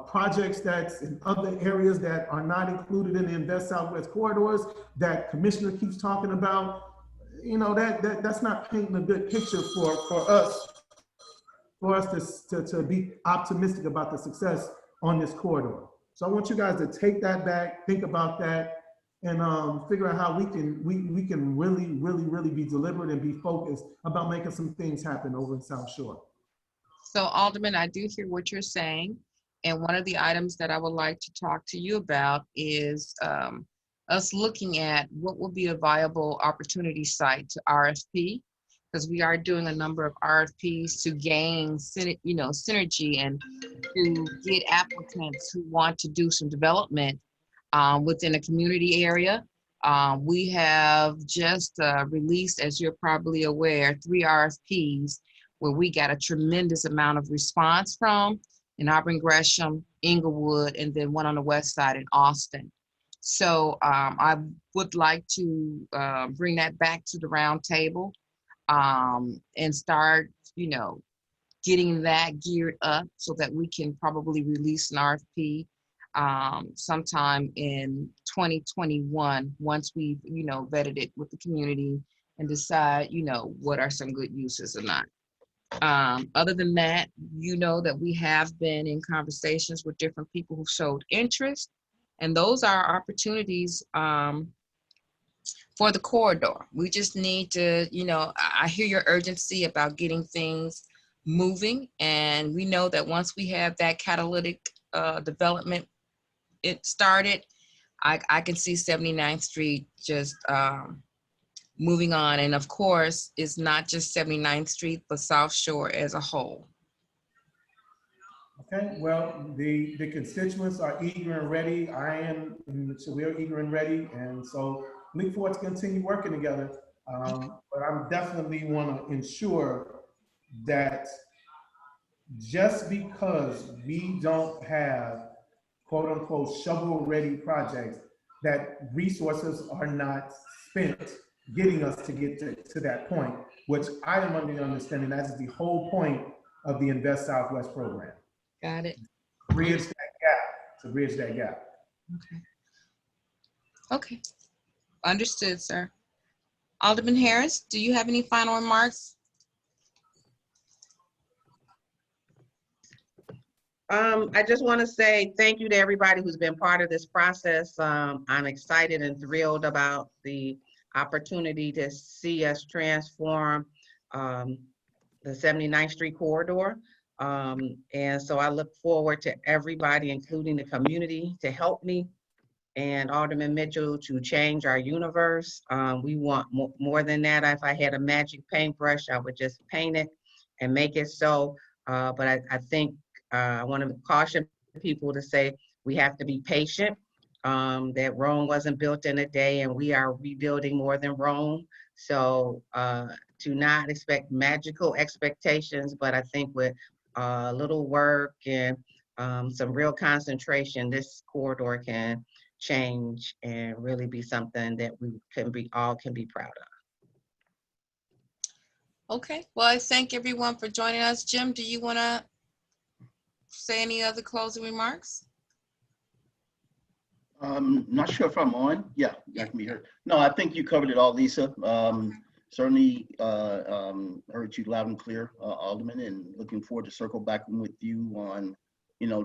projects that's in other areas that are not included in the Invest Southwest corridors that Commissioner keeps talking about, that's not painting a good picture for us to be optimistic about the success on this corridor. So I want you guys to take that back, think about that, and figure out how we can really be deliberate and be focused about making some things happen over in South Shore. So Alderman, I do hear what you're saying. And one of the items that I would like to talk to you about is us looking at what will be a viable opportunity site to RFP, because we are doing a number of RFPs to gain synergy and to get applicants who want to do some development within a community area. We have just released, as you're probably aware, 3 RFPs where we got a tremendous amount of response from in Auburn Gresham, Inglewood, and then one on the west side in Austin. So I would like to bring that back to the round table and start, getting that geared up so that we can probably release an RFP sometime in 2021 once we've, vetted it with the community and decide, what are some good uses or not. Other than that, that we have been in conversations with different people who showed interest, and those are opportunities for the corridor. We just need to, I hear your urgency about getting things moving, and we know that once we have that catalytic development it started, I can see 79th Street just moving on. And of course, it's not just 79th Street, but South Shore as a whole. Okay, well, the constituents are eager and ready. So we're eager and ready. And so look forward to continue working together. But I definitely want to ensure that just because we don't have quote unquote shovel ready projects, that resources are not spent getting us to get to that point, which I am under the understanding that is the whole point of the Invest Southwest program. Got it. Bridge that gap, to bridge that gap. Okay. Okay. Understood, sir. Alderman Harris, do you have any final remarks? I just want to say thank you to everybody who's been part of this process. I'm excited and thrilled about the opportunity to see us transform the 79th Street corridor. And so I look forward to everybody, including the community, to help me and Alderman Mitchell to change our universe. We want more than that. If I had a magic paintbrush, I would just paint it and make it so. But I think I want to caution people to say we have to be patient, that Rome wasn't built in a day and we are rebuilding more than Rome. So to not expect magical expectations, but I think with a little work and some real concentration, this corridor can change and really be something that we all can be proud of. Okay, well, I thank everyone for joining us. Jim, do you want to say any other closing remarks? Not sure if I'm on. Yeah, I can be heard. No, I think you covered it all, Lisa. Certainly heard you loud and clear, Alderman, and looking forward to circle back with you on,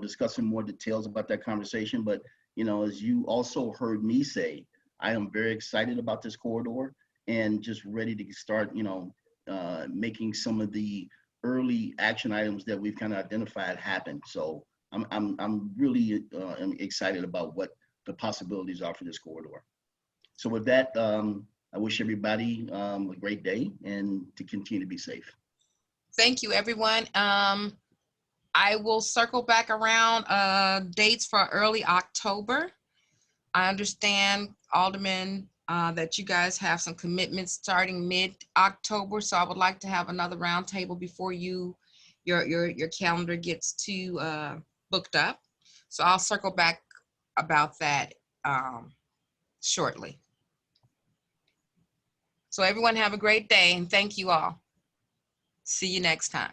discussing more details about that conversation. But, as you also heard me say, I am very excited about this corridor and just ready to start, making some of the early action items that we've kind of identified happen. So I'm really excited about what the possibilities are for this corridor. So with that, I wish everybody a great day and to continue to be safe. Thank you, everyone. I will circle back around dates for early October. I understand, Alderman, that you guys have some commitments starting mid-October, so I would like to have another roundtable before your calendar gets too booked up. So I'll circle back about that shortly. So everyone have a great day and thank you all. See you next time.